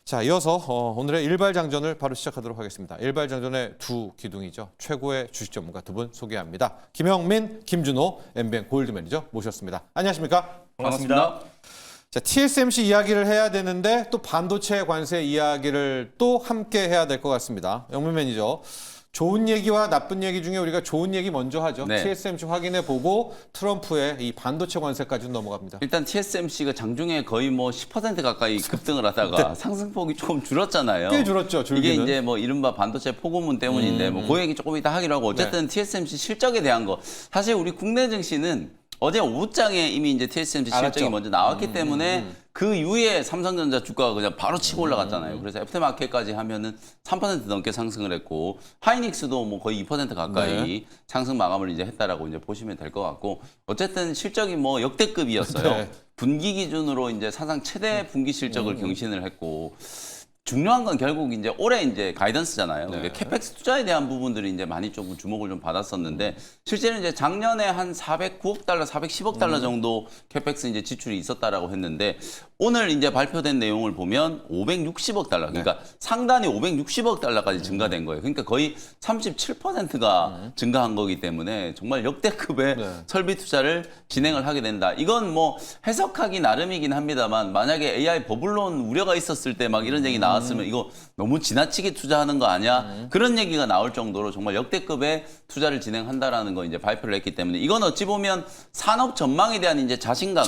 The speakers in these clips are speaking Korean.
자, 이어서 오늘의 일발장전을 바로 시작하도록 하겠습니다. 일발장전의 두 기둥이죠. 최고의 주식 전문가 두 분 소개합니다. 김영민, 김준호, 엠뱅 골드 매니저 모셨습니다. 안녕하십니까? 반갑습니다. 자, TSMC 이야기를 해야 되는데 또 반도체 관세 이야기를 또 함께 해야 될 것 같습니다. 영민 매니저. 좋은 얘기와 나쁜 얘기 중에 우리가 좋은 얘기 먼저 하죠. 네. TSMC 확인해 보고 트럼프의 이 반도체 관세까지 넘어갑니다. 일단 TSMC가 장중에 거의 뭐 10% 가까이 급등을 하다가 상승폭이 조금 줄었잖아요. 꽤 줄었죠, 줄기는. 이게 이제 뭐 이른바 반도체 포고문 때문인데 뭐 그 얘기 조금 이따 하기로 하고 어쨌든 TSMC 실적에 대한 거 사실 우리 국내 증시는 어제 오후장에 이미 이제 TSMC 실적이 알았죠. 먼저 나왔기 때문에 그 이후에 삼성전자 주가가 그냥 바로 치고 올라갔잖아요. 그래서 애프터마켓까지 하면은 3% 넘게 상승을 했고 하이닉스도 뭐 거의 2% 가까이 상승 마감을 이제 했다라고 이제 보시면 될 것 같고 어쨌든 실적이 뭐 역대급이었어요. 네. 분기 기준으로 이제 사상 최대 분기 실적을 경신을 했고 중요한 건 결국 이제 올해 이제 가이던스잖아요. 그러니까 캐펙스 투자에 대한 부분들이 이제 많이 조금 주목을 좀 받았었는데 실제는 이제 작년에 한 409억 달러, 410억 달러 정도 캐펙스 이제 지출이 있었다라고 했는데 오늘 이제 발표된 내용을 보면 560억 달러, 그러니까 상단이 560억 달러까지 증가된 거예요. 그러니까 거의 37%가 증가한 거기 때문에 정말 역대급의 설비 투자를 진행을 하게 된다. 이건 뭐 해석하기 나름이긴 합니다만 만약에 AI 버블론 우려가 있었을 때 막 이런 얘기 나왔으면 이거 너무 지나치게 투자하는 거 아니야? 그런 얘기가 나올 정도로 정말 역대급의 투자를 진행한다라는 거 이제 발표를 했기 때문에 이건 어찌 보면 산업 전망에 대한 이제 자신감.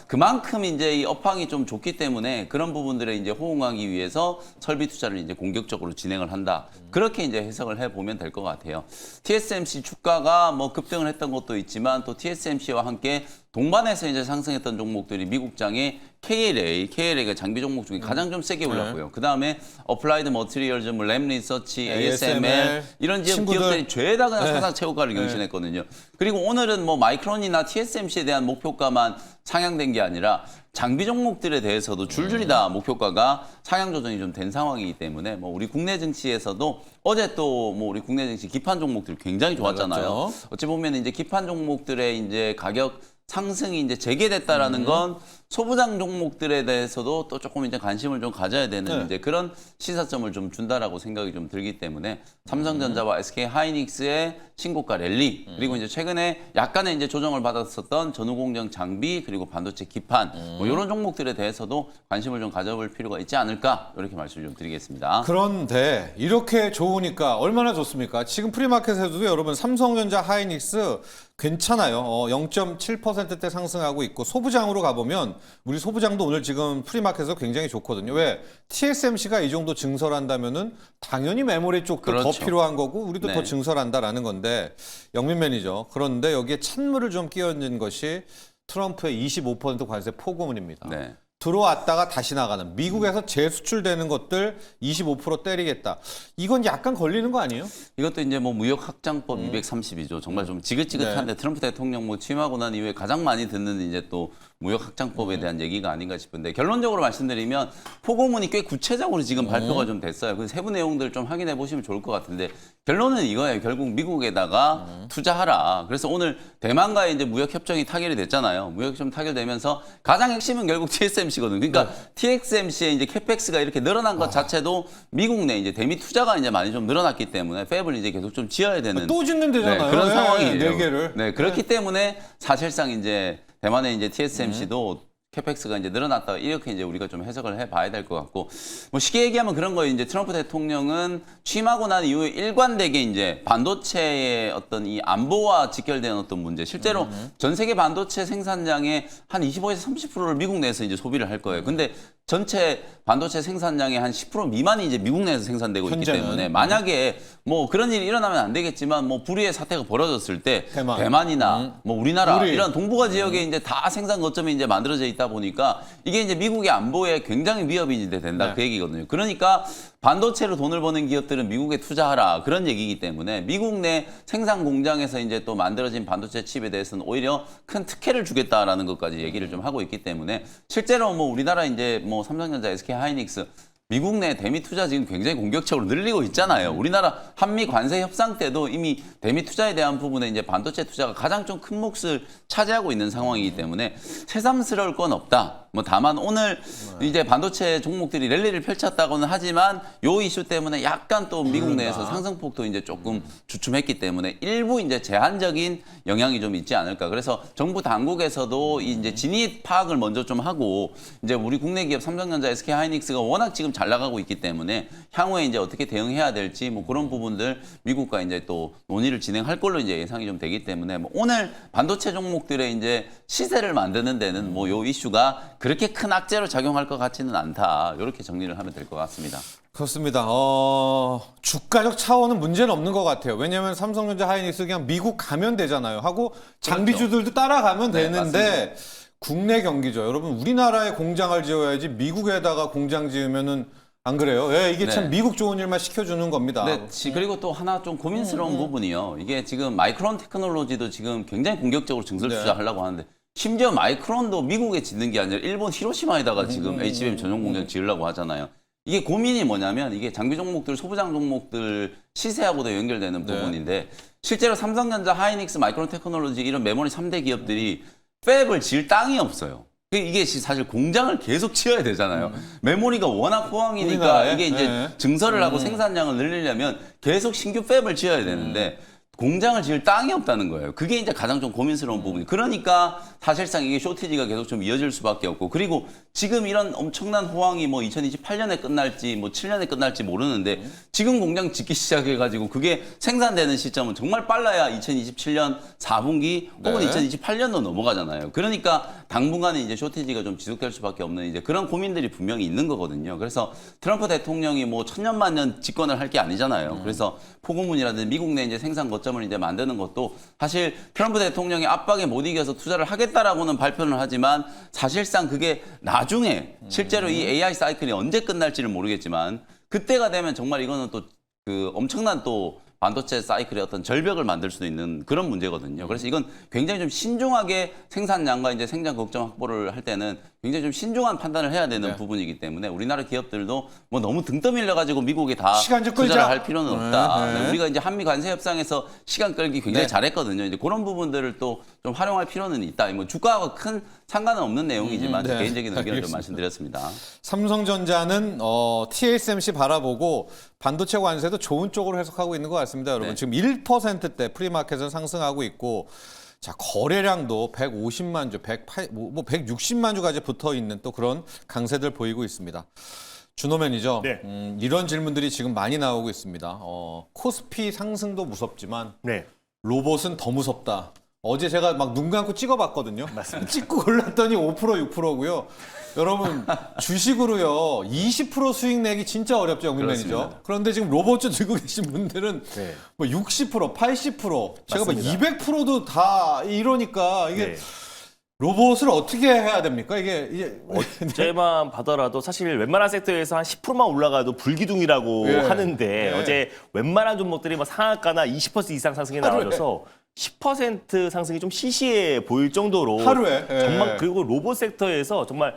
그만큼 이제 이 업황이 좀 좋기 때문에 그런 부분들에 이제 호응하기 위해서 설비 투자를 이제 공격적으로 진행을 한다. 그렇게 이제 해석을 해 보면 될 것 같아요. TSMC 주가가 뭐 급등을 했던 것도 있지만 또 TSMC와 함께 동반해서 이제 상승했던 종목들이 미국장의 KLA가 장비 종목 중에 가장 좀 세게 올랐고요. 그 다음에 어플라이드 머티리얼즈, 뭐 램 리서치, ASML 이런 기업들이 죄다 그냥 사상 최고가를 경신했거든요. 그리고 오늘은 뭐 마이크론이나 TSMC에 대한 목표가만 상향된 게 아니라 장비 종목들에 대해서도 줄줄이 다 목표가가 상향 조정이 좀 된 상황이기 때문에 뭐 우리 국내 증시에서도 어제 또 뭐 우리 국내 증시 기판 종목들 굉장히 좋았잖아요. 맞았죠. 어찌 보면 이제 기판 종목들의 이제 가격 상승이 이제 재개됐다라는 건 소부장 종목들에 대해서도 또 조금 이제 관심을 좀 가져야 되는 이제 그런 시사점을 좀 준다라고 생각이 좀 들기 때문에 삼성전자와 SK 하이닉스의 신고가 랠리 그리고 이제 최근에 약간의 이제 조정을 받았었던 전후공정 장비 그리고 반도체 기판 뭐 이런 종목들에 대해서도 관심을 좀 가져볼 필요가 있지 않을까 이렇게 말씀을 좀 드리겠습니다. 그런데 이렇게 좋으니까 얼마나 좋습니까? 지금 프리마켓에서도 여러분 삼성전자 하이닉스 괜찮아요. 0.7%대 상승하고 있고 소부장으로 가보면 우리 소부장도 오늘 지금 프리마켓에서 굉장히 좋거든요. 왜? TSMC가 이 정도 증설한다면은 당연히 메모리 쪽도 더 필요한 거고 우리도 더 증설한다라는 건데 영민 매니저. 그런데 여기에 찬물을 좀 끼얹은 것이 트럼프의 25% 관세 포고문입니다. 들어왔다가 다시 나가는 미국에서 재수출되는 것들 25% 때리겠다. 이건 약간 걸리는 거 아니에요? 이것도 이제 뭐 무역 확장법 230이죠. 정말 좀 지긋지긋한데 트럼프 대통령 뭐 취임하고 난 이후에 가장 많이 듣는 이제 또 무역 확장법에 대한 얘기가 아닌가 싶은데 결론적으로 말씀드리면 포고문이 꽤 구체적으로 지금 발표가 좀 됐어요. 그 세부 내용들 좀 확인해 보시면 좋을 것 같은데 결론은 이거예요. 결국 미국에다가 투자하라. 그래서 오늘 대만과의 이제 무역 협정이 타결이 됐잖아요. 무역 협정 타결되면서 가장 핵심은 결국 TSMC거든요. 그러니까 TSMC의 이제 캐펙스가 이렇게 늘어난 것 자체도 미국 내 이제 대미 투자가 이제 많이 좀 늘어났기 때문에 팹을 이제 계속 좀 지어야 되는 또 짓는 데잖아요. 그런 상황이에요. 네 개를. 그렇기 때문에 사실상 이제 대만의 이제 TSMC도 캐펙스가 이제 늘어났다 이렇게 이제 우리가 좀 해석을 해봐야 될 것 같고 뭐 쉽게 얘기하면 그런 거예요. 이제 트럼프 대통령은 취임하고 난 이후에 일관되게 이제 반도체의 어떤 이 안보와 직결된 어떤 문제 실제로 전 세계 반도체 생산량의 한 25에서 30%를 미국 내에서 이제 소비를 할 거예요. 근데 전체 반도체 생산량의 한 10% 미만이 이제 미국 내에서 생산되고 있기 때문에 만약에 뭐 그런 일이 일어나면 안 되겠지만 뭐 불의의 사태가 벌어졌을 때 대만이나 뭐 우리나라 이런 동북아 지역에 이제 다 생산 거점이 이제 만들어져 있다 보니까 이게 이제 미국의 안보에 굉장히 위협이 이제 된다 그 얘기거든요. 그러니까 반도체로 돈을 버는 기업들은 미국에 투자하라 그런 얘기이기 때문에 미국 내 생산 공장에서 이제 또 만들어진 반도체 칩에 대해서는 오히려 큰 특혜를 주겠다라는 것까지 얘기를 좀 하고 있기 때문에 실제로 뭐 우리나라 이제 뭐 삼성전자, SK 하이닉스 미국 내 대미 투자 지금 굉장히 공격적으로 늘리고 있잖아요. 우리나라 한미 관세 협상 때도 이미 대미 투자에 대한 부분에 이제 반도체 투자가 가장 좀 큰 몫을 차지하고 있는 상황이기 때문에 새삼스러울 건 없다. 뭐 다만 오늘 이제 반도체 종목들이 랠리를 펼쳤다고는 하지만 요 이슈 때문에 약간 또 미국 내에서 상승폭도 이제 조금 주춤했기 때문에 일부 이제 제한적인 영향이 좀 있지 않을까. 그래서 정부 당국에서도 이 이제 진입 파악을 먼저 좀 하고 이제 우리 국내 기업 삼성전자, SK하이닉스가 워낙 지금 잘 나가고 있기 때문에 향후에 이제 어떻게 대응해야 될지 뭐 그런 부분들 미국과 이제 또 논의를 진행할 걸로 이제 예상이 좀 되기 때문에 뭐 오늘 반도체 종목들의 이제 시세를 만드는 데는 뭐 요 이슈가 그렇게 큰 악재로 작용할 것 같지는 않다. 이렇게 정리를 하면 될 것 같습니다. 그렇습니다. 주가적 차원은 문제는 없는 것 같아요. 왜냐하면 삼성전자, 하이닉스 그냥 미국 가면 되잖아요. 하고 장비주들도 따라가면 네, 되는데 국내 경기죠. 여러분 우리나라에 공장을 지어야지 미국에다가 공장 지으면은 안 그래요? 예, 이게 참 네. 미국 좋은 일만 시켜주는 겁니다. 네, 그리고 또 하나 좀 고민스러운 부분이요. 이게 지금 마이크론 테크놀로지도 지금 굉장히 공격적으로 증설 네. 투자하려고 하는데 심지어 마이크론도 미국에 짓는 게 아니라 일본 히로시마에다가 지금 HBM 전용 공장 지으려고 하잖아요. 이게 고민이 뭐냐면 이게 장비 종목들, 소부장 종목들 시세하고도 연결되는 네. 부분인데 실제로 삼성전자, 하이닉스, 마이크론 테크놀로지 이런 메모리 3대 기업들이 팹을 지을 땅이 없어요. 이게 사실 공장을 계속 지어야 되잖아요. 메모리가 워낙 호황이니까 우리나라에? 이게 이제 네. 증설을 하고 생산량을 늘리려면 계속 신규 팹을 지어야 되는데 공장을 지을 땅이 없다는 거예요. 그게 이제 가장 좀 고민스러운 부분이. 그러니까 사실상 이게 쇼티지가 계속 좀 이어질 수밖에 없고 그리고 지금 이런 엄청난 호황이 뭐 2028년에 끝날지 뭐 7년에 끝날지 모르는데 지금 공장 짓기 시작해가지고 그게 생산되는 시점은 정말 빨라야 2027년 4분기 혹은 네. 2028년도 넘어가잖아요. 그러니까 당분간은 이제 쇼티지가 좀 지속될 수밖에 없는 이제 그런 고민들이 분명히 있는 거거든요. 그래서 트럼프 대통령이 뭐 천년만년 집권을 할 게 아니잖아요. 그래서 포고문이라든지 미국 내 이제 생산 거점을 이제 만드는 것도 사실 트럼프 대통령의 압박에 못 이겨서 투자를 하겠다라고는 발표는 하지만 사실상 그게 나중에 실제로 이 AI 사이클이 언제 끝날지를 모르겠지만 그때가 되면 정말 이거는 또 그 엄청난 또 반도체 사이클의 어떤 절벽을 만들 수도 있는 그런 문제거든요. 그래서 이건 굉장히 좀 신중하게 생산량과 이제 생산 걱정 확보를 할 때는 굉장히 좀 신중한 판단을 해야 되는 네. 부분이기 때문에 우리나라 기업들도 뭐 너무 등 떠밀려 가지고 미국에 다 시간 좀 투자를 끌자. 할 필요는 없다. 네, 네. 네, 우리가 이제 한미 관세 협상에서 시간 끌기 굉장히 네. 잘했거든요. 이제 그런 부분들을 또 좀 활용할 필요는 있다. 뭐 주가하고 큰 상관은 없는 내용이지만 네. 개인적인 의견을 좀 알겠습니다. 말씀드렸습니다. 삼성전자는 TSMC 바라보고 반도체 관세도 좋은 쪽으로 해석하고 있는 것 같습니다. 여러분 네. 지금 1%대 프리마켓은 상승하고 있고 자 거래량도 150만 주, 160만 주까지 붙어 있는 또 그런 강세들 보이고 있습니다. 준호 매니저, 네. 이런 질문들이 지금 많이 나오고 있습니다. 코스피 상승도 무섭지만 네. 로봇은 더 무섭다. 어제 제가 막 눈 감고 찍어봤거든요. 찍고 골랐더니 5% 6%고요. 여러분 주식으로요 20% 수익 내기 진짜 어렵죠, 영민 매니저. 그렇습니다. 그런데 지금 로봇주 들고 계신 분들은 네. 뭐 60%, 80%, 제가 뭐 맞습니다. 200%도 다 이러니까 이게 네. 로봇을 어떻게 해야 됩니까? 이게 어제만 봐더라도 사실 웬만한 섹터에서 한 10%만 올라가도 불기둥이라고 예. 하는데 예. 어제 웬만한 종목들이 뭐 상한가나 20% 이상 상승이 하루에. 나와줘서 10% 상승이 좀 시시해 보일 정도로 하루에. 예. 정말 그리고 로봇 섹터에서 정말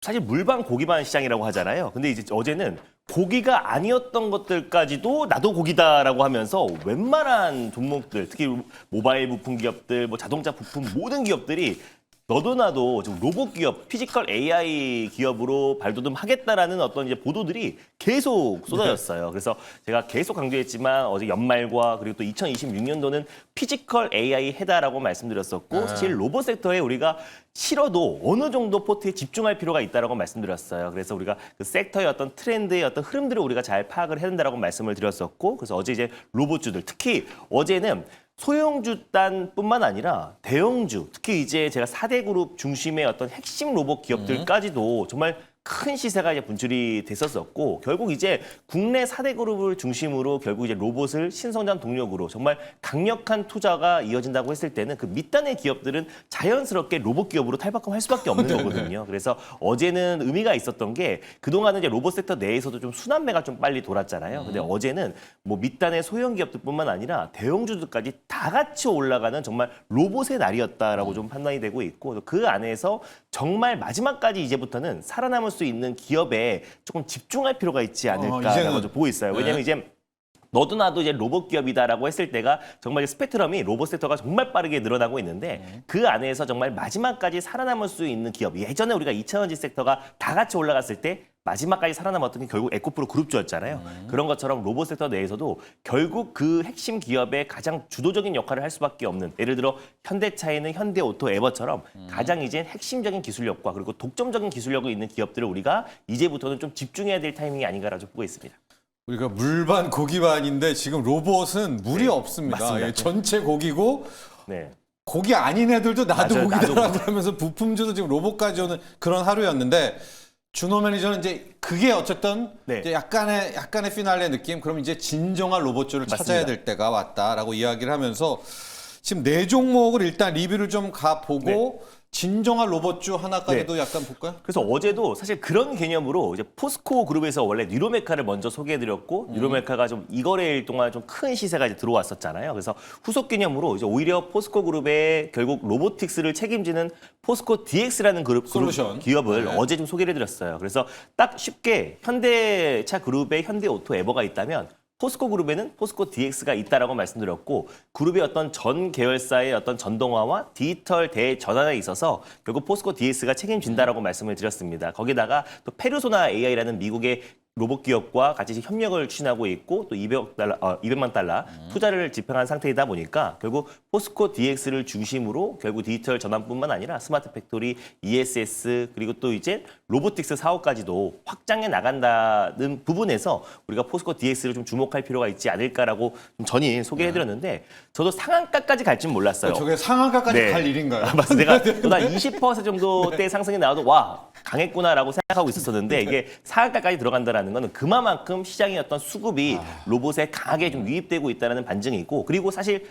사실 물반 고기반 시장이라고 하잖아요. 근데 이제 어제는 고기가 아니었던 것들까지도 나도 고기다라고 하면서 웬만한 종목들, 특히 모바일 부품 기업들, 뭐 자동차 부품 모든 기업들이 너도 나도 지금 로봇 기업, 피지컬 AI 기업으로 발돋움하겠다라는 어떤 이제 보도들이 계속 쏟아졌어요. 그래서 제가 계속 강조했지만 어제 연말과 그리고 또 2026년도는 피지컬 AI 해다라고 말씀드렸었고 사실 로봇 섹터에 우리가 싫어도 어느 정도 포트에 집중할 필요가 있다라고 말씀드렸어요. 그래서 우리가 그 섹터의 어떤 트렌드의 어떤 흐름들을 우리가 잘 파악을 해야 된다라고 말씀을 드렸었고 그래서 어제 이제 로봇주들 특히 어제는 소형주단뿐만 아니라 대형주, 특히 이제 제가 4대 그룹 중심의 어떤 핵심 로봇 기업들까지도 정말 큰 시세가 이제 분출이 됐었었고 결국 이제 국내 4대 그룹을 중심으로 결국 이제 로봇을 신성장 동력으로 정말 강력한 투자가 이어진다고 했을 때는 그 밑단의 기업들은 자연스럽게 로봇 기업으로 탈바꿈할 수밖에 없는 거거든요. 그래서 어제는 의미가 있었던 게 그동안은 이제 로봇 섹터 내에서도 좀 순환매가 좀 빨리 돌았잖아요. 근데 어제는 뭐 밑단의 소형 기업들뿐만 아니라 대형주들까지 다 같이 올라가는 정말 로봇의 날이었다라고 좀 판단이 되고 있고 그 안에서 정말 마지막까지 이제부터는 살아남을 수 있는 기업에 조금 집중할 필요가 있지 않을까라고 이제는. 좀 보고 있어요. 네. 왜냐하면 이제 너도 나도 이제 로봇 기업이다라고 했을 때가 정말 이제 스펙트럼이 로봇 섹터가 정말 빠르게 늘어나고 있는데 그 안에서 정말 마지막까지 살아남을 수 있는 기업. 예전에 우리가 2차전지 섹터가 다 같이 올라갔을 때 마지막까지 살아남았던 게 결국 에코프로 그룹주였잖아요. 그런 것처럼 로봇 섹터 내에서도 결국 그 핵심 기업의 가장 주도적인 역할을 할 수밖에 없는, 예를 들어 현대차에는 현대오토, 에버처럼 가장 이제 핵심적인 기술력과 그리고 독점적인 기술력이 있는 기업들을 우리가 이제부터는 좀 집중해야 될 타이밍이 아닌가라고 보고 있습니다. 우리가 물반 고기반인데 지금 로봇은 물이 없습니다. 맞습니다. 예, 전체 고기고 네. 고기 아닌 애들도 나도 맞아요. 고기다라고 하면서 부품주도 지금 로봇까지 오는 그런 하루였는데 준호 매니저는 이제 그게 어쨌든 네. 이제 약간의 피날레 느낌. 그럼 이제 진정한 로봇주를 찾아야 맞습니다. 될 때가 왔다라고 이야기를 하면서 지금 네 종목을 일단 리뷰를 좀 가보고 진정한 로봇주 하나까지도 약간 볼까요? 그래서 어제도 사실 그런 개념으로 이제 포스코 그룹에서 원래 뉴로메카를 먼저 소개해드렸고 뉴로메카가 좀 이 거래일 동안 좀 큰 시세가 이제 들어왔었잖아요. 그래서 후속 개념으로 이제 오히려 포스코 그룹의 결국 로보틱스를 책임지는 포스코 DX라는 그룹 솔루션. 기업을 네. 어제 좀 소개를 해드렸어요. 그래서 딱 쉽게 현대차 그룹에 현대오토 에버가 있다면 포스코 그룹에는 포스코 DX가 있다라고 말씀드렸고 그룹의 어떤 전 계열사의 어떤 전동화와 디지털 대전환에 있어서 결국 포스코 DX가 책임진다라고 말씀을 드렸습니다. 거기다가 또 페르소나 AI라는 미국의 로봇 기업과 같이 협력을 추진하고 있고 또 200만 달러 투자를 집행한 상태이다 보니까 결국 포스코 DX를 중심으로 결국 디지털 전환뿐만 아니라 스마트 팩토리, ESS 그리고 또 이제 로보틱스 사업까지도 확장해 나간다는 부분에서 우리가 포스코 DX를 좀 주목할 필요가 있지 않을까라고 좀 전이 소개해드렸는데 저도 상한가까지 갈진 몰랐어요. 저게 상한가까지 네. 갈 일인가요? 맞습니다. 제가 저도 한 20% 정도대 상승이 나와도 와 강했구나라고 생각하고 있었었는데 이게 상한가까지 들어간다라는 거는 그만큼 시장의 어떤 수급이 로봇에 강하게 좀 유입되고 있다는 반증이고 그리고 사실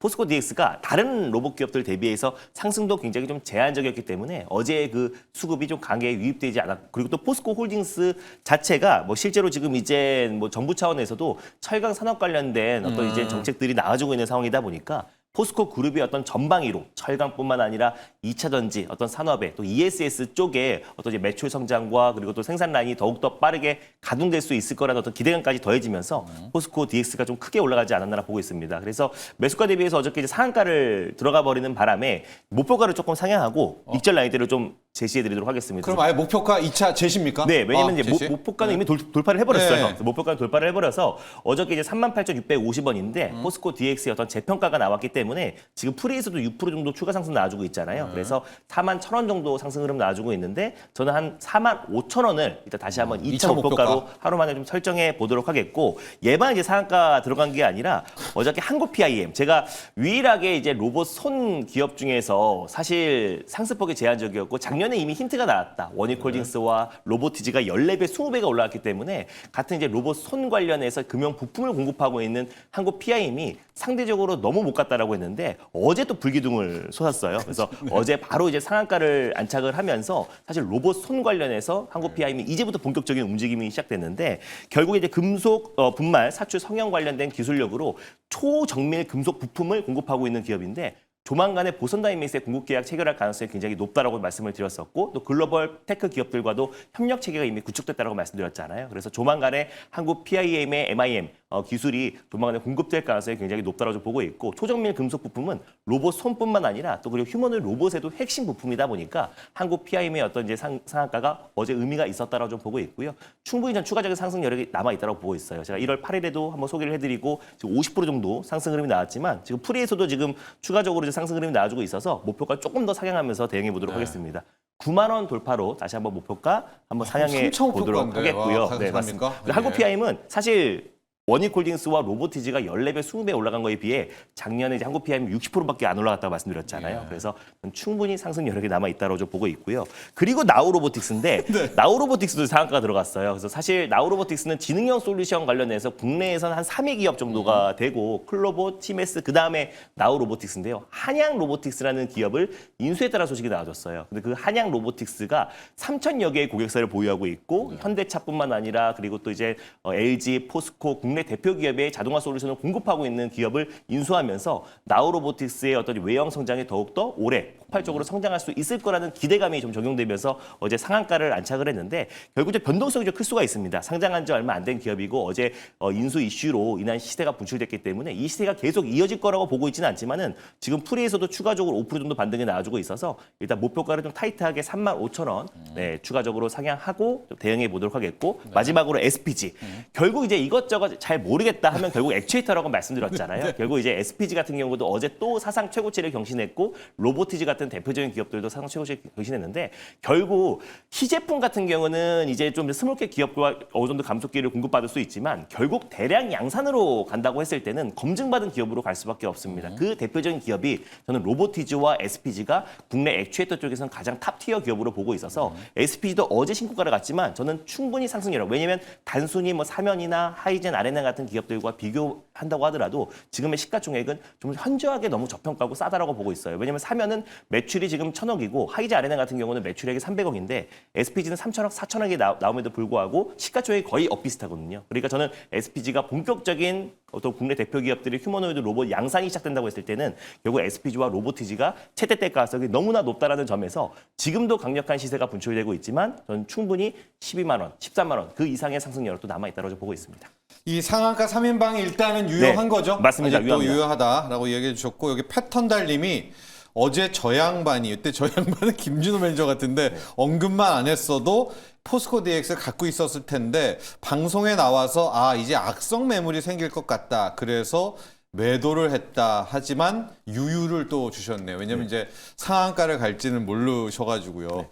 포스코 DX가 다른 로봇 기업들 대비해서 상승도 굉장히 좀 제한적이었기 때문에 어제 그 수급이 좀 강하게 유입되지 않았고 그리고 또 포스코 홀딩스 자체가 뭐 실제로 지금 이제 뭐 정부 차원에서도 철강 산업 관련된 어떤 이제 정책들이 나와주고 있는 상황이다 보니까 포스코 그룹의 어떤 전방위로 철강뿐만 아니라 2차 전지 어떤 산업에 또 ESS 쪽에 어떤 이제 매출 성장과 그리고 또 생산 라인이 더욱더 빠르게 가동될 수 있을 거라는 어떤 기대감까지 더해지면서 포스코 DX가 좀 크게 올라가지 않았나 보고 있습니다. 그래서 매수가 대비해서 어저께 이제 상한가를 들어가 버리는 바람에 목표가를 조금 상향하고 익절 라인대로 좀 제시해드리도록 하겠습니다. 그럼 아예 목표가 2차 제시입니까? 네, 왜냐면 이제 제시? 목표가는 이미 돌파를 해버렸어요. 네. 그래서 목표가는 돌파를 해버려서 어저께 이제 38,650원인데 포스코 DX의 어떤 재평가가 나왔기 때문에 지금 프리에서도 6% 정도 추가 상승 나와주고 있잖아요. 그래서 41,000원 정도 상승 흐름 나와주고 있는데 저는 한 45,000원을 일단 다시 한번 2차 목표가로 목표가. 하루 만에 좀 설정해 보도록 하겠고 얘만 이제 상한가 들어간 게 아니라 어저께 한국 PIM 제가 유일하게 이제 로봇 손 기업 중에서 사실 상승폭이 제한적이었고 작년에 이미 힌트가 나왔다. 원익홀딩스와 로보티지가 14배, 20배가 올라왔기 때문에 같은 이제 로봇 손 관련해서 금융 부품을 공급하고 있는 한국 PIM이 상대적으로 너무 못 갔다라고 했는데 어제 또 불기둥을 솟았어요. 그래서 어제 바로 이제 상한가를 안착을 하면서 사실 로봇 손 관련해서 한국 PIM이 이제부터 본격적인 움직임이 시작됐는데 결국에 이제 금속 분말 사출 성형 관련된 기술력으로 초정밀 금속 부품을 공급하고 있는 기업인데 조만간에 보선 다이맥스의 공급 계약 체결할 가능성이 굉장히 높다라고 말씀을 드렸었고 또 글로벌 테크 기업들과도 협력 체계가 이미 구축됐다라고 말씀드렸잖아요. 그래서 조만간에 한국 PIM의 MIM 기술이 조만간에 공급될 가능성이 굉장히 높다라고 보고 있고 초정밀 금속 부품은 로봇 손뿐만 아니라 또 그리고 휴머노id 로봇에도 핵심 부품이다 보니까 한국 PIM의 어떤 이제 상한가가 어제 의미가 있었다라고 좀 보고 있고요. 충분히 전 추가적인 상승 여력이 남아 있다고 보고 있어요. 제가 1월 8일에도 한번 소개를 해드리고 지금 50% 정도 상승 흐름이 나왔지만 지금 프리에서도 지금 추가적으로 이제 상승 흐름이 나와주고 있어서 목표가 조금 더 상향하면서 대응해 보도록 하겠습니다. 9만 원 돌파로 다시 한번 목표가 한번 상향해 3,500 보도록 건데. 하겠고요. 와, 네, 가능합니까? 맞습니다. 네. 한국 PIM은 사실 원익홀딩스와 로보티지가 14배, 20배 올라간 거에 비해 작년에 이제 한국 PIM 60%밖에 안 올라갔다고 말씀드렸잖아요. 예. 그래서 충분히 상승 여력이 남아 있다고 좀 보고 있고요. 그리고 나우로보틱스인데 나우로보틱스도 상한가가 들어갔어요. 그래서 사실 나우로보틱스는 지능형 솔루션 관련해서 국내에서는 한 3위 기업 정도가 되고 클로보, 티메스 그다음에 나우로보틱스인데요. 한양 로보틱스라는 기업을 인수했다는 소식이 나와줬어요. 근데 그 한양 로보틱스가 3,000여 개의 고객사를 보유하고 있고 현대차뿐만 아니라 그리고 또 이제 LG, 포스코 국내 대표 기업의 자동화 솔루션을 공급하고 있는 기업을 인수하면서 나우로보틱스의 어떤 외형 성장이 더욱더 올해 폭발적으로 성장할 수 있을 거라는 기대감이 좀 적용되면서 어제 상한가를 안착을 했는데 결국 이제 변동성이 좀 클 수가 있습니다. 상장한 지 얼마 안 된 기업이고 어제 인수 이슈로 인한 시세가 분출됐기 때문에 이 시세가 계속 이어질 거라고 보고 있지는 않지만은 지금 프리에서도 추가적으로 5% 정도 반등이 나와주고 있어서 일단 목표가를 좀 타이트하게 35,000원 네, 추가적으로 상향하고 좀 대응해 보도록 하겠고 마지막으로 SPG 결국 이제 이것저것 잘 모르겠다 하면 결국 액추에이터라고 말씀드렸잖아요. 결국 이제 SPG 같은 경우도 어제 또 사상 최고치를 경신했고 로보티지 같은 대표적인 기업들도 사상 최고치를 경신했는데 결국 희제품 같은 경우는 이제 좀 스몰캡 기업과 어느 정도 감속기를 공급받을 수 있지만 결국 대량 양산으로 간다고 했을 때는 검증받은 기업으로 갈 수밖에 없습니다. 그 대표적인 기업이 저는 로보티지와 SPG가 국내 액추에이터 쪽에서는 가장 탑티어 기업으로 보고 있어서 SPG도 어제 신고가를 갔지만 저는 충분히 상승이라고 왜냐하면 단순히 뭐 사면이나 하이젠 아레나 같은 기업들과 비교한다고 하더라도 지금의 시가총액은 좀 현저하게 너무 저평가고 싸다라고 보고 있어요. 왜냐하면 사면은 매출이 지금 1,000억이고 하이젠 아레나 같은 경우는 매출액이 300억인데 SPG는 3,000억, 4,000억이 나옴에도 불구하고 시가총액이 거의 엇비슷하거든요. 그러니까 저는 SPG가 본격적인 어떤 국내 대표 기업들이 휴머노이드 로봇 양산이 시작된다고 했을 때는 결국 SPG와 로보티지가 채택 될 가능성이 너무나 높다라는 점에서 지금도 강력한 시세가 분출되고 있지만 저는 충분히 12만 원, 13만 원 그 이상의 상승 여력도 남아있다고 보고 있습니다. 이 상한가 3인방이 일단은 유효한 네, 거죠? 맞습니다. 아직도 유효하다라고 얘기해 주셨고 여기 패턴 달님이 어제 저 양반이 이때 저 양반은 김준호 매니저 같은데 언급만 안 했어도 포스코 DX 갖고 있었을 텐데 방송에 나와서 아 이제 악성 매물이 생길 것 같다. 그래서 매도를 했다. 하지만 유유를 또 주셨네요. 왜냐면 이제 상한가를 갈지는 모르셔가지고요.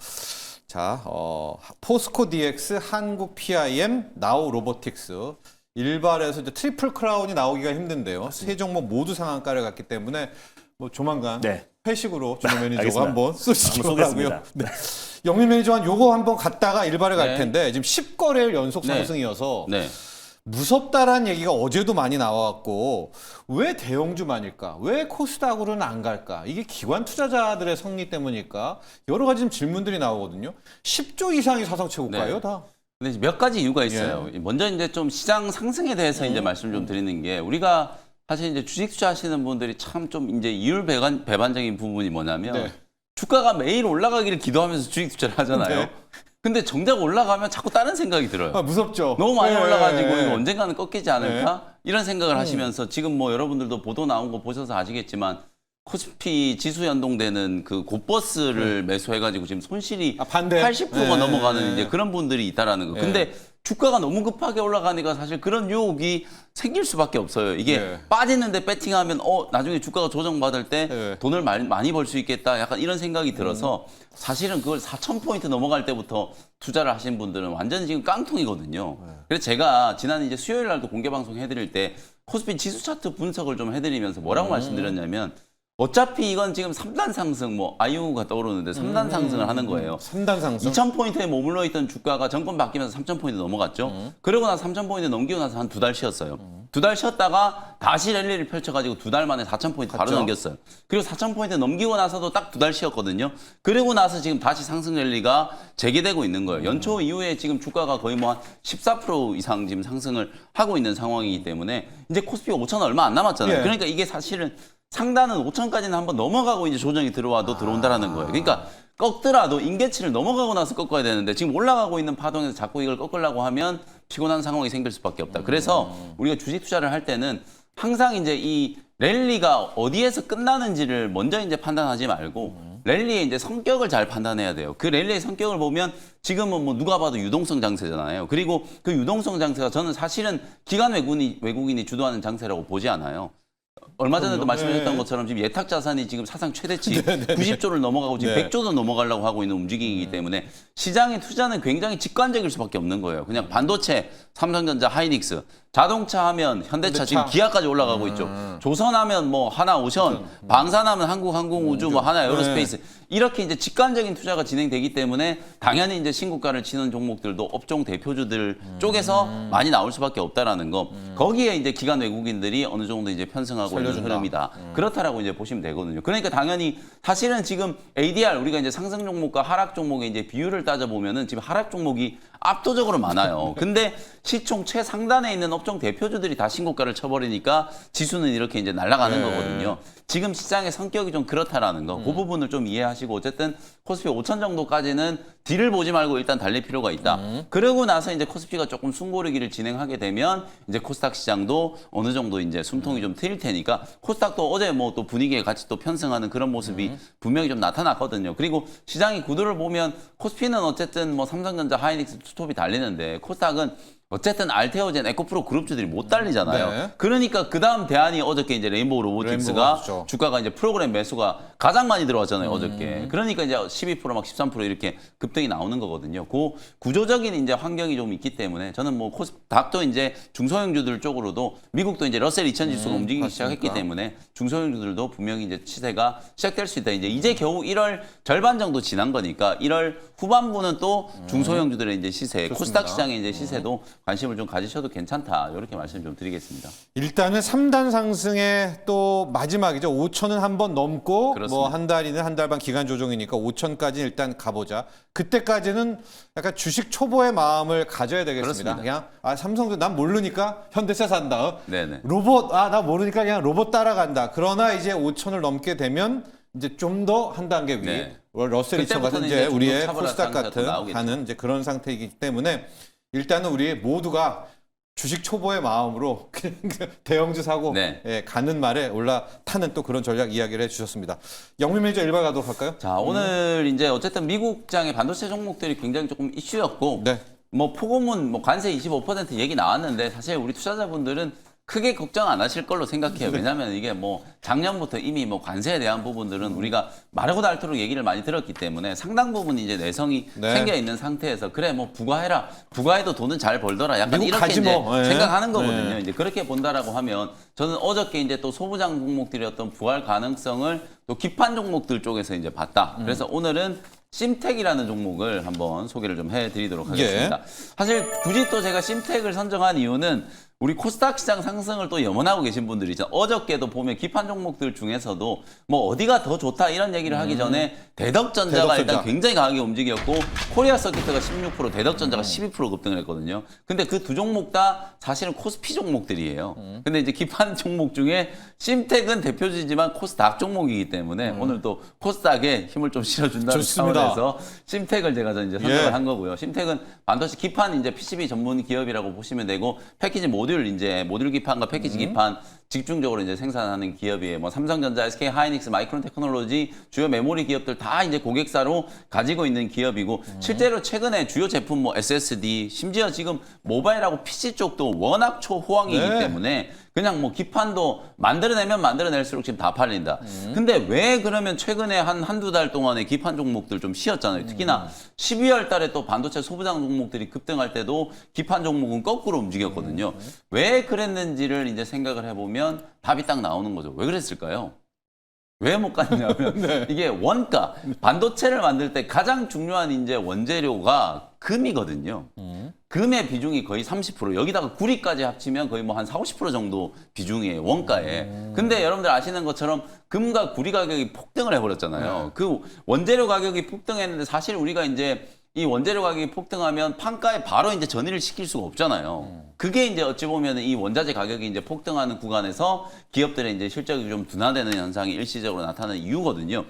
자, 포스코 DX, 한국 PIM, 나우 로보틱스 일발에서 이제 트리플 크라운이 나오기가 힘든데요. 세 종목 모두 상한가를 갔기 때문에 뭐 조만간 네. 회식으로 준호 매니저가 알겠습니다. 한번 쏘시기 한번 바라고요. 쏘겠습니다. 네. 영민 매니저한 요거 한번 갔다가 일발에 갈 네. 텐데 지금 10거래일 연속 네. 상승이어서 네. 무섭다라는 얘기가 어제도 많이 나와왔고 왜 대형주만일까? 왜 코스닥으로는 안 갈까? 이게 기관 투자자들의 성리 때문일까? 여러 가지 질문들이 나오거든요. 10조 이상이 사상 최고가요, 네. 다. 근데 이제 몇 가지 이유가 있어요. 먼저 이제 좀 시장 상승에 대해서 이제 말씀 좀 드리는 게 우리가 사실 이제 주식 투자하시는 분들이 참 좀 이제 이율 배반적인 부분이 뭐냐면 네. 주가가 매일 올라가기를 기도하면서 주식 투자를 하잖아요. 네. 근데 정작 올라가면 자꾸 다른 생각이 들어요. 아, 무섭죠. 너무 많이 네. 올라가지고 이거 언젠가는 꺾이지 않을까? 이런 생각을 하시면서 지금 뭐 여러분들도 보도 나온 거 보셔서 아시겠지만 코스피 지수 연동되는 그 곧버스를 매수해가지고 지금 손실이 아, 반대. 80%가 네. 넘어가는 이제 그런 분들이 있다라는 거. 네. 근데 주가가 너무 급하게 올라가니까 사실 그런 유혹이 생길 수밖에 없어요. 이게 네. 빠지는데 배팅하면 나중에 주가가 조정받을 때 네. 돈을 많이 벌 수 있겠다. 약간 이런 생각이 들어서 사실은 그걸 4,000포인트 넘어갈 때부터 투자를 하신 분들은 완전히 지금 깡통이거든요. 그래서 제가 지난 이제 수요일 날도 공개 방송 해드릴 때 코스피 지수 차트 분석을 좀 해드리면서 뭐라고 말씀드렸냐면 어차피 이건 지금 3단 상승, 뭐 아이유가 떠오르는데 3단 상승을 하는 거예요. 3단 상승. 2,000포인트에 머물러 있던 주가가 정권 바뀌면서 3,000포인트 넘어갔죠. 그러고 나서 3,000포인트 넘기고 나서 한 2달 쉬었어요. 2달 쉬었다가 다시 랠리를 펼쳐가지고 2달 만에 4,000포인트 바로 갔죠? 넘겼어요. 그리고 4,000포인트 넘기고 나서도 딱 2달 쉬었거든요. 그리고 나서 지금 다시 상승 랠리가 재개되고 있는 거예요. 연초 이후에 지금 주가가 거의 뭐 한 14% 이상 지금 상승을 하고 있는 상황이기 때문에 이제 코스피가 5,000원 얼마 안 남았잖아요. 예. 그러니까 이게 사실은 상단은 5,000까지는 한번 넘어가고 이제 조정이 들어와도 들어온다라는 거예요. 그러니까 꺾더라도 임계치를 넘어가고 나서 꺾어야 되는데 지금 올라가고 있는 파동에서 자꾸 이걸 꺾으려고 하면 피곤한 상황이 생길 수밖에 없다. 그래서 우리가 주식 투자를 할 때는 항상 이제 이 랠리가 어디에서 끝나는지를 먼저 이제 판단하지 말고 랠리의 이제 성격을 잘 판단해야 돼요. 그 랠리의 성격을 보면 지금은 뭐 누가 봐도 유동성 장세잖아요. 그리고 그 유동성 장세가 저는 사실은 기관 외국인이 주도하는 장세라고 보지 않아요. 얼마 전에도 말씀하셨던 것처럼 지금 예탁 자산이 지금 사상 최대치 90조를 넘어가고 지금 네. 100조도 넘어가려고 하고 있는 움직임이기 때문에 시장의 투자는 굉장히 직관적일 수밖에 없는 거예요. 그냥 반도체, 삼성전자, 하이닉스, 자동차 하면 현대차 지금 기아까지 올라가고 있죠. 조선하면 뭐 하나오션, 방산하면 한국항공우주, 뭐 하나 에어로스페이스 이렇게 이제 직관적인 투자가 진행되기 때문에 당연히 이제 신고가를 치는 종목들도 업종 대표주들 쪽에서 많이 나올 수밖에 없다라는 거. 거기에 이제 기관 외국인들이 어느 정도 이제 편승하고 있는 살려준다. 흐름이다. 그렇다라고 이제 보시면 되거든요. 그러니까 당연히 사실은 지금 ADR 우리가 이제 상승 종목과 하락 종목의 이제 비율을 따져 보면은 지금 하락 종목이 압도적으로 많아요. 근데 시총 최상단에 있는 업종 대표주들이 다 신고가를 쳐버리니까 지수는 이렇게 이제 날아가는 네. 거거든요. 지금 시장의 성격이 좀 그렇다라는 거, 그 부분을 좀 이해하시고 어쨌든 코스피 5천 정도까지는 뒤를 보지 말고 일단 달릴 필요가 있다. 그러고 나서 이제 코스피가 조금 숨고르기를 진행하게 되면 이제 코스닥 시장도 어느 정도 이제 숨통이 좀 트일 테니까 코스닥도 어제 뭐 또 분위기에 같이 또 편승하는 그런 모습이 분명히 좀 나타났거든요. 그리고 시장의 구도를 보면 코스피는 어쨌든 뭐 삼성전자, 하이닉스, 투톱이 달리는데 코스닥은 어쨌든 알테오젠, 에코프로 그룹주들이 못 달리잖아요. 네. 그러니까 그 다음 대안이 어저께 이제 레인보우 로보틱스가 레인보우가 주가가 이제 프로그램 매수가 가장 많이 들어왔잖아요, 어저께. 그러니까 이제 12% 막 13% 이렇게 급등이 나오는 거거든요. 그 구조적인 이제 환경이 좀 있기 때문에 저는 뭐 코스닥도 이제 중소형주들 쪽으로도 미국도 이제 러셀 2000 지수가 움직이기 시작했기 때문에 중소형주들도 분명히 이제 시세가 시작될 수 있다. 이제 겨우 1월 절반 정도 지난 거니까 1월 후반부는 또 중소형주들의 이제 시세, 좋습니다. 코스닥 시장의 이제 시세도 관심을 좀 가지셔도 괜찮다. 이렇게 말씀 좀 드리겠습니다. 일단은 3단 상승의 또 마지막이죠. 5천은 한번 넘고 그렇습니다. 뭐 한 달이는 한 달 반 기간 조정이니까 5천까지 일단 가보자. 그때까지는 약간 주식 초보의 마음을 가져야 되겠습니다. 그렇습니다. 그냥 삼성도 난 모르니까 현대차 산다. 네네. 로봇 나 모르니까 그냥 로봇 따라간다. 그러나 이제 5천을 넘게 되면 이제 좀 더 한 단계 위. 네. 러셀 2000 같은 그때부터는 이제 이제 우리의 종목 차별화 코스닥 상태가 또 같은 나오겠죠. 가는 이제 그런 상태이기 때문에 일단은 우리 모두가 주식 초보의 마음으로 그냥 대형주 사고 네. 예, 가는 말에 올라타는 또 그런 전략 이야기를 해주셨습니다. 영민 매니저 일발 가도록 할까요? 자, 오늘 이제 어쨌든 미국장의 반도체 종목들이 굉장히 조금 이슈였고, 네. 뭐 폭음은 뭐 관세 25% 얘기 나왔는데 사실 우리 투자자분들은 크게 걱정 안 하실 걸로 생각해요. 왜냐하면 이게 뭐 작년부터 이미 뭐 관세에 대한 부분들은 우리가 마르고 닳도록 얘기를 많이 들었기 때문에 상당 부분 이제 내성이 네. 생겨 있는 상태에서 그래 뭐 부과해라, 부과해도 돈은 잘 벌더라, 약간 미국 이렇게 가지 이제 뭐. 예. 생각하는 거거든요. 예. 이제 그렇게 본다라고 하면 저는 어저께 이제 또 소부장 종목들의 어떤 부활 가능성을 또 기판 종목들 쪽에서 이제 봤다. 그래서 오늘은 심텍이라는 종목을 한번 소개를 좀 해드리도록 하겠습니다. 사실 굳이 또 제가 심텍을 선정한 이유는 우리 코스닥 시장 상승을 또 염원하고 계신 분들이 있죠. 어저께도 보면 기판 종목들 중에서도 뭐 어디가 더 좋다 이런 얘기를 하기 전에 대덕전자가 대덕전자. 일단 굉장히 강하게 움직였고 코리아 서킷가 16%, 대덕전자가 12% 급등을 했거든요. 근데 그 두 종목 다 사실은 코스피 종목들이에요. 근데 이제 기판 종목 중에 심텍은 대표주지만 코스닥 종목이기 때문에 오늘 또 코스닥에 힘을 좀 실어준다는 좋습니다. 차원에서 심텍을 제가 이제 선정을 예. 한 거고요. 심텍은 반도체 기판 이제 PCB 전문 기업이라고 보시면 되고 패키지 모듈 이제 모듈 기판과 패키지 기판 집중적으로 이제 생산하는 기업이에요. 뭐 삼성전자, SK 하이닉스, 마이크론 테크놀로지 주요 메모리 기업들 다 이제 고객사로 가지고 있는 기업이고 실제로 최근에 주요 제품 뭐 SSD 심지어 지금 모바일하고 PC 쪽도 워낙 초호황이기 네. 때문에 그냥 뭐 기판도 만들어내면 만들어낼수록 지금 다 팔린다. 근데 왜 그러면 최근에 한두 달 동안에 기판 종목들 좀 쉬었잖아요. 특히나 12월 달에 또 반도체 소부장 종목들이 급등할 때도 기판 종목은 거꾸로 움직였거든요. 왜 그랬는지를 이제 생각을 해보면 답이 딱 나오는 거죠. 왜 그랬을까요? 왜 못 갔냐면 이게 원가, 반도체를 만들 때 가장 중요한 이제 원재료가 금이거든요. 금의 비중이 거의 30%, 여기다가 구리까지 합치면 거의 뭐 한 40, 50% 정도 비중이에요, 원가에. 근데 여러분들 아시는 것처럼 금과 구리 가격이 폭등을 해버렸잖아요. 그 원재료 가격이 폭등했는데 사실 우리가 이제 이 원재료 가격이 폭등하면 판가에 바로 이제 전이를 시킬 수가 없잖아요. 그게 이제 어찌 보면 이 원자재 가격이 이제 폭등하는 구간에서 기업들의 이제 실적이 좀 둔화되는 현상이 일시적으로 나타나는 이유거든요.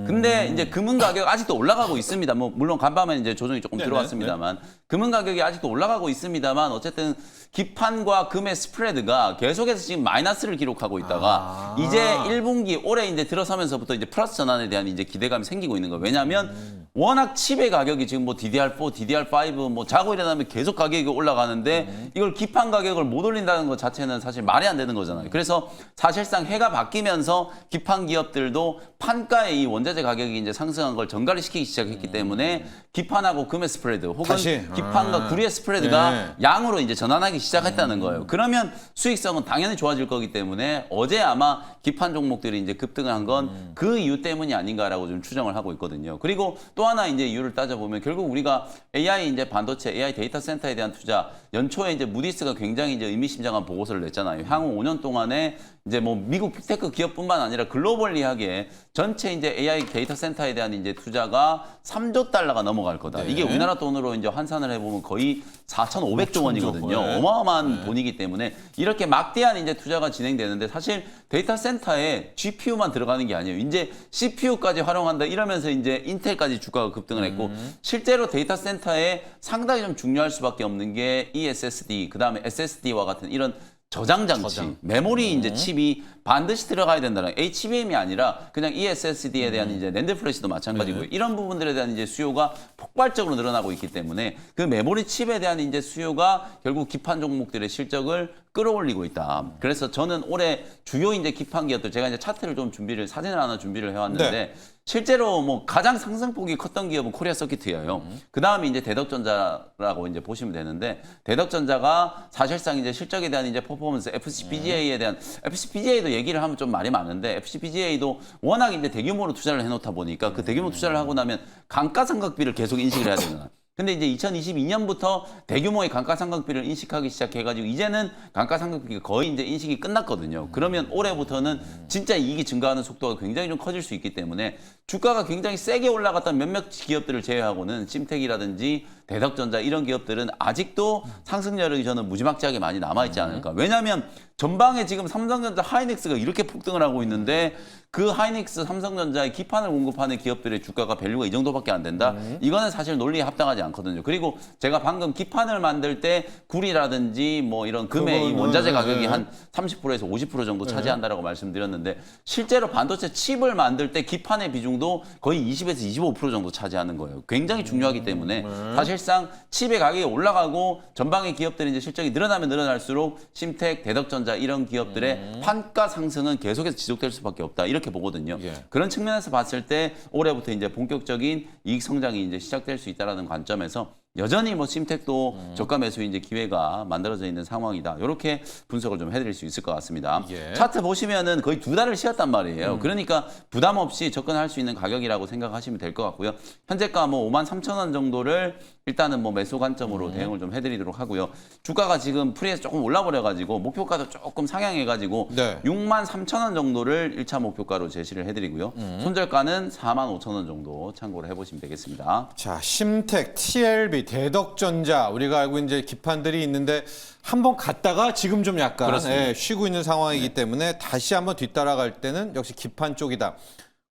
근데 이제 금은 가격 아직도 올라가고 있습니다. 뭐 물론 간밤에 이제 조정이 조금 네네, 들어왔습니다만 금은 가격이 아직도 올라가고 있습니다만 어쨌든 기판과 금의 스프레드가 계속해서 지금 마이너스를 기록하고 있다가 이제 1분기 올해 이제 들어서면서부터 이제 플러스 전환에 대한 이제 기대감이 생기고 있는 거예요. 왜냐하면 워낙 칩의 가격이 지금 뭐 DDR4, DDR5 뭐 자고 일어나면 계속 가격이 올라가는데 이걸 기판 가격을 못 올린다는 것 자체는 사실 말이 안 되는 거잖아요. 그래서 사실상 해가 바뀌면서 기판 기업들도 판가의 이 원자재 가격이 이제 상승한 걸 전가를 시키기 시작했기 때문에 기판하고 금의 스프레드 혹은 다시. 기판과 구리의 스프레드가 양으로 이제 전환하기 시작했다는 거예요. 그러면 수익성은 당연히 좋아질 거기 때문에 어제 아마 기판 종목들이 이제 급등을 한 건 그 이유 때문이 아닌가라고 좀 추정을 하고 있거든요. 그리고 또 또 하나 이제 이유를 따져보면 결국 우리가 AI 이제 반도체, AI 데이터 센터에 대한 투자 연초에 이제 무디스가 굉장히 이제 의미심장한 보고서를 냈잖아요. 향후 5년 동안에 이제 뭐 미국 빅테크 기업뿐만 아니라 글로벌리하게 전체 이제 AI 데이터 센터에 대한 이제 투자가 3조 달러가 넘어갈 거다. 네. 이게 우리나라 돈으로 이제 환산을 해보면 거의 4,500조 원이거든요. 네. 어마어마한 돈이기 때문에 이렇게 막대한 이제 투자가 진행되는데 사실 데이터 센터에 GPU만 들어가는 게 아니에요. 이제 CPU까지 활용한다 이러면서 이제 인텔까지 주가가 급등을 했고 실제로 데이터 센터에 상당히 좀 중요할 수밖에 없는 게 ESSD, 그다음에 SSD와 같은 이런 저장 장치, 메모리 이제 칩이 반드시 들어가야 된다는 HBM이 아니라 그냥 ESSD에 대한 이제 낸드 플래시도 마찬가지고요. 이런 부분들에 대한 이제 수요가 폭발적으로 늘어나고 있기 때문에 그 메모리 칩에 대한 이제 수요가 결국 기판 종목들의 실적을 끌어올리고 있다. 그래서 저는 올해 주요 이제 기판 기업들 제가 이제 차트를 좀 사진을 하나 준비를 해왔는데 네. 실제로 뭐 가장 상승폭이 컸던 기업은 코리아 서키트예요. 그 다음에 이제 대덕전자라고 이제 보시면 되는데 대덕전자가 사실상 이제 실적에 대한 이제 퍼포먼스, FCPGA에 대한 FCPGA도 얘기를 하면 좀 말이 많은데 FCPGA도 워낙 이제 대규모로 투자를 해놓다 보니까 그 대규모 투자를 하고 나면 감가상각비를 계속 인식을 해야 되잖아요. 근데 이제 2022년부터 대규모의 감가상각비를 인식하기 시작해가지고 이제는 감가상각비가 거의 이제 인식이 끝났거든요. 그러면 올해부터는 진짜 이익이 증가하는 속도가 굉장히 좀 커질 수 있기 때문에 주가가 굉장히 세게 올라갔던 몇몇 기업들을 제외하고는 심택이라든지 대덕전자 이런 기업들은 아직도 상승 여력이 저는 무지막지하게 많이 남아있지 않을까. 왜냐하면 전방에 지금 삼성전자, 하이닉스가 이렇게 폭등을 하고 있는데 그 하이닉스, 삼성전자의 기판을 공급하는 기업들의 주가가 밸류가 이 정도밖에 안 된다? 이거는 사실 논리에 합당하지 않거든요. 그리고 제가 방금 기판을 만들 때 구리라든지 뭐 이런 금의 이 원자재 가격이 한 30%에서 50% 정도 차지한다라고 말씀드렸는데 실제로 반도체 칩을 만들 때 기판의 비중도 거의 20에서 25% 정도 차지하는 거예요. 굉장히 중요하기 때문에 사실상 칩의 가격이 올라가고 전방의 기업들이 이제 실적이 늘어나면 늘어날수록 심택, 대덕전자 이런 기업들의 판가 상승은 계속해서 지속될 수밖에 없다. 이렇게 보거든요. 예. 그런 측면에서 봤을 때 올해부터 이제 본격적인 이익 성장이 이제 시작될 수 있다라는 관점에서 여전히 뭐 심택도 저가 매수 이제 기회가 만들어져 있는 상황이다. 이렇게 분석을 좀 해드릴 수 있을 것 같습니다. 예. 차트 보시면은 거의 2달을 쉬었단 말이에요. 그러니까 부담 없이 접근할 수 있는 가격이라고 생각하시면 될 것 같고요. 현재가 뭐 53,000원 정도를 일단은 뭐 매수 관점으로 대응을 좀 해드리도록 하고요. 주가가 지금 프리에서 조금 올라버려가지고 목표가도 조금 상향해가지고 네. 63,000원 정도를 1차 목표가로 제시를 해드리고요. 손절가는 45,000원 정도 참고를 해보시면 되겠습니다. 자, 심택, TLB, 대덕전자 우리가 알고 이제 기판들이 있는데 한번 갔다가 지금 좀 약간 그렇습니다. 쉬고 있는 상황이기 때문에 다시 한번 뒤따라갈 때는 역시 기판 쪽이다.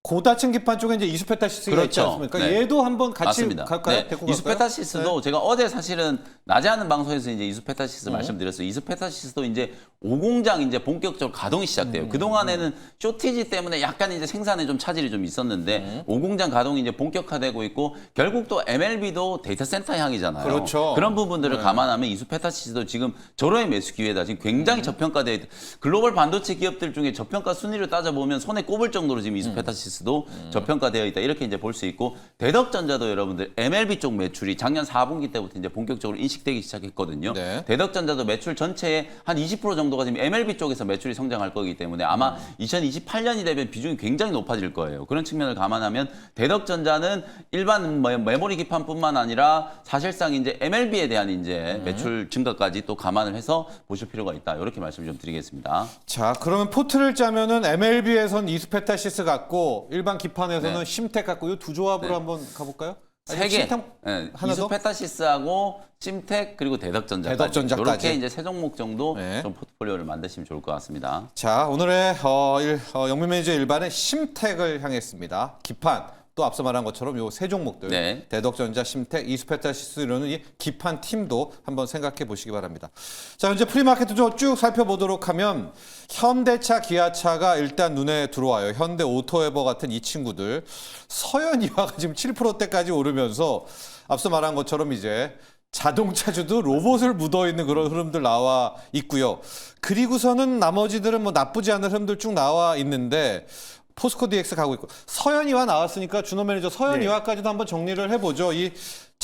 고다층 기판 쪽에 이제 이수페타시스가 있지 그렇죠. 않습니까? 네. 얘도 한번 같이 맞습니다. 갈까요? 네. 데리고 갈까요? 이수페타시스도 제가 어제 사실은 낮에 하는 방송에서 이제 이수페타시스 말씀드렸어요. 이수페타시스도 이제 5공장 이제 본격적으로 가동이 시작돼요. 그동안에는 쇼티지 때문에 약간 이제 생산에 좀 차질이 좀 있었는데 5공장 가동이 이제 본격화되고 있고 결국 또 MLB도 데이터 센터 향이잖아요. 그렇죠. 그런 부분들을 감안하면 이수페타시스도 지금 절호의 매수 기회다. 지금 굉장히 저평가돼 있다. 글로벌 반도체 기업들 중에 저평가 순위를 따져보면 손에 꼽을 정도로 지금 이수페타시스도 저평가되어 있다. 이렇게 이제 볼 수 있고 대덕전자도 여러분들 MLB 쪽 매출이 작년 4분기 때부터 이제 본격적으로 인식되기 시작했거든요. 네. 대덕전자도 매출 전체의 한 20% 정도가 지금 MLB 쪽에서 매출이 성장할 거기 때문에 아마 2028년이 되면 비중이 굉장히 높아질 거예요. 그런 측면을 감안하면 대덕전자는 일반 메모리 기판뿐만 아니라 사실상 이제 MLB에 대한 이제 매출 증가까지 또 감안을 해서 보실 필요가 있다. 이렇게 말씀을 좀 드리겠습니다. 자, 그러면 포트를 짜면은 MLB에선 이수페타시스 같고 일반 기판에서는 네. 심택 같고 이 두 조합으로 한번 가볼까요? 세 개. 심택 네, 하나 더? 이수페타시스하고 심텍 그리고 대덕전자까지. 대덕전자까지. 이렇게 이제 세 종목 정도 네. 좀 포트폴리오를 만드시면 좋을 것 같습니다. 자, 오늘의 영민 매니저 일반은 심택을 향했습니다. 기판. 또 앞서 말한 것처럼 요 세 종목들 네. 대덕전자, 심택, 이수페타시스 이런 이 기판 팀도 한번 생각해 보시기 바랍니다. 자, 현재 프리마켓도 좀 쭉 살펴보도록 하면 현대차, 기아차가 일단 눈에 들어와요. 현대 오토에버 같은 이 친구들 서현이화가 지금 7%대까지 오르면서 앞서 말한 것처럼 이제 자동차주도 로봇을 묻어있는 그런 흐름들 나와 있고요. 그리고서는 나머지들은 뭐 나쁘지 않은 흐름들 쭉 나와 있는데 포스코 DX 가고 있고 서현이화 나왔으니까 준호 매니저 서현이화까지도 한번 정리를 해보죠. 이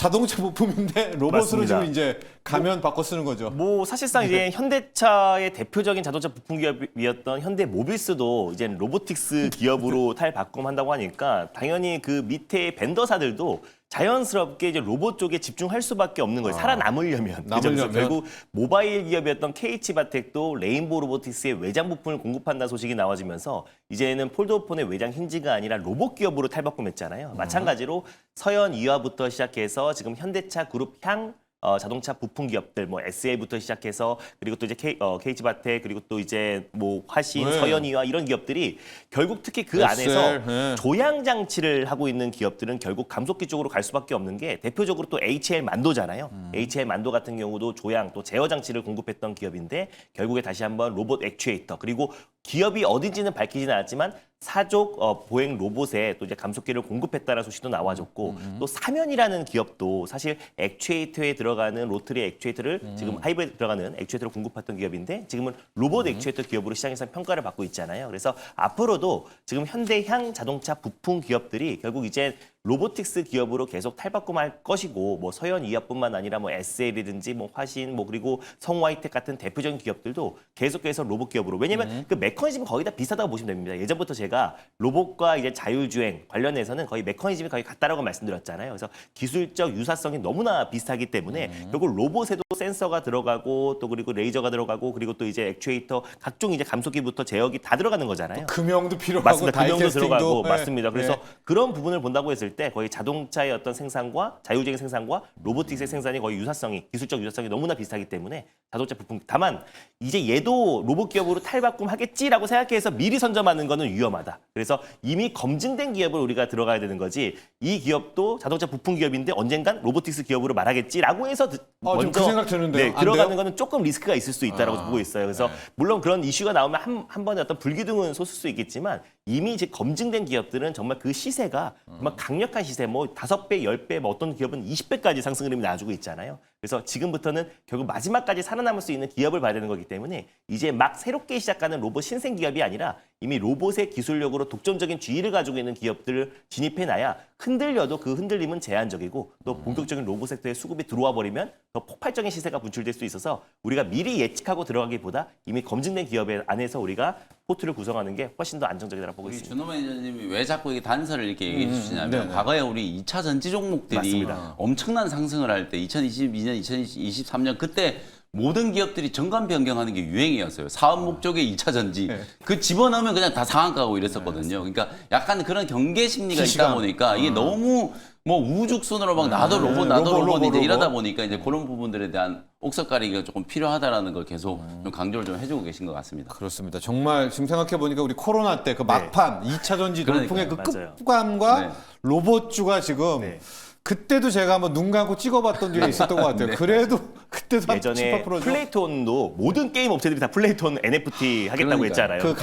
자동차 부품인데 로봇으로 맞습니다. 지금 이제 가면 바꿔 쓰는 거죠. 뭐 사실상 이제 현대차의 대표적인 자동차 부품 기업이었던 현대모빌스도 이제 로보틱스 기업으로 탈바꿈한다고 하니까 당연히 그 밑에 벤더사들도 자연스럽게 이제 로봇 쪽에 집중할 수밖에 없는 거예요. 살아남으려면. 그죠? 그래서 남으려면. 결국 모바일 기업이었던 KH바텍도 레인보우 로보틱스의 외장 부품을 공급한다는 소식이 나와지면서 이제는 폴드오폰의 외장 힌지가 아니라 로봇 기업으로 탈바꿈했잖아요. 마찬가지로 서현 이화부터 시작해서 지금 현대차 그룹 향 자동차 부품 기업들 뭐 SA부터 시작해서 그리고 또 이제 KH바텍 그리고 또 이제 뭐 화신, 네. 서현이와 이런 기업들이 결국 특히 그 SL, 안에서 네. 조향 장치를 하고 있는 기업들은 결국 감속기 쪽으로 갈 수밖에 없는 게 대표적으로 또 HL 만도잖아요. HL 만도 같은 경우도 조향 또 제어 장치를 공급했던 기업인데 결국에 다시 한번 로봇 액추에이터 그리고 기업이 어딘지는 밝히지는 않았지만 사족 보행 로봇에 또 이제 감속기를 공급했다는 소식도 나와줬고 또 사면이라는 기업도 사실 액추에이터에 들어가는 로터리 액추에이터를 지금 하이브에 들어가는 액추에이터를 공급했던 기업인데 지금은 로봇 액추에이터 기업으로 시장에서 평가를 받고 있잖아요. 그래서 앞으로도 지금 현대향 자동차 부품 기업들이 결국 이제 로보틱스 기업으로 계속 탈바꿈할 것이고 뭐 서현 이화뿐만 아니라 뭐 SL이든지 뭐 화신 뭐 그리고 성화이텍 같은 대표적인 기업들도 계속해서 로봇 기업으로 왜냐면 그 메커니즘이 거의 다 비슷하다고 보시면 됩니다. 예전부터 제가 로봇과 이제 자율주행 관련해서는 거의 메커니즘이 거의 같다라고 말씀드렸잖아요. 그래서 기술적 유사성이 너무나 비슷하기 때문에 결국 로봇에도 센서가 들어가고 또 그리고 레이저가 들어가고 그리고 또 이제 액추에이터 각종 이제 감속기부터 제어기 다 들어가는 거잖아요. 금형도 필요하고 맞습니다. 금형도 다이캐스팅도 들어가고 네. 맞습니다. 그래서 네. 그런 부분을 본다고 했을 때 거의 자동차의 어떤 생산과 자율주행 생산과 로보틱스의 생산이 거의 유사성이 기술적 유사성이 너무나 비슷하기 때문에 자동차 부품 다만 이제 얘도 로봇 기업으로 탈바꿈하겠지라고 생각해서 미리 선점하는 거는 위험하다. 그래서 이미 검증된 기업을 우리가 들어가야 되는 거지 이 기업도 자동차 부품 기업인데 언젠간 로보틱스 기업으로 말하겠지라고 해서 좀그 생각 드는데요. 네, 안 들어가는 돼요? 거는 조금 리스크가 있을 수 있다라고 보고 있어요. 그래서 물론 그런 이슈가 나오면 한 번에 어떤 불기둥은 솟을 수 있겠지만 이미 이제 검증된 기업들은 정말 그 시세가 정말 강력한 시세, 뭐 5배, 10배, 뭐 어떤 기업은 20배까지 상승 흐름이 나와주고 있잖아요. 그래서 지금부터는 결국 마지막까지 살아남을 수 있는 기업을 봐야 되는 거기 때문에 이제 막 새롭게 시작하는 로봇 신생 기업이 아니라 이미 로봇의 기술력으로 독점적인 지위를 가지고 있는 기업들을 진입해놔야 흔들려도 그 흔들림은 제한적이고 또 본격적인 로봇 섹터에 수급이 들어와 버리면 더 폭발적인 시세가 분출될 수 있어서 우리가 미리 예측하고 들어가기보다 이미 검증된 기업 안에서 우리가 포트를 구성하는 게 훨씬 더 안정적이라고 보고 우리 있습니다. 준호 매니저님이 왜 자꾸 이게 단서를 이렇게 얘기해 주시냐면 네네. 과거에 우리 2차 전지 종목들이 맞습니다. 엄청난 상승을 할 때 2022년, 2023년 그때 모든 기업들이 정관 변경하는 게 유행이었어요. 사업 목적의 2차 전지. 그 집어넣으면 그냥 다 상한가고 이랬었거든요. 그러니까 약간 그런 경계 심리가 기시감. 있다 보니까 이게 너무 뭐 우죽순으로 막 나도 로봇, 나도 로봇 이제 이러다 보니까 이제 그런 부분들에 대한 옥석가리기가 조금 필요하다라는 걸 계속 좀 강조를 좀 해주고 계신 것 같습니다. 그렇습니다. 정말 지금 생각해 보니까 우리 코로나 때 그 막판 2차 전지 돌풍의 그 맞아요. 끝감과 네. 로봇주가 지금 네. 그때도 제가 한번 눈 감고 찍어봤던 적이 있었던 것 같아요. 네. 그래도 그때도 한 예전에 7~8%죠. 플레이톤도 모든 게임 업체들이 다 플레이톤 NFT 하겠다고 그러니까요. 했잖아요. 그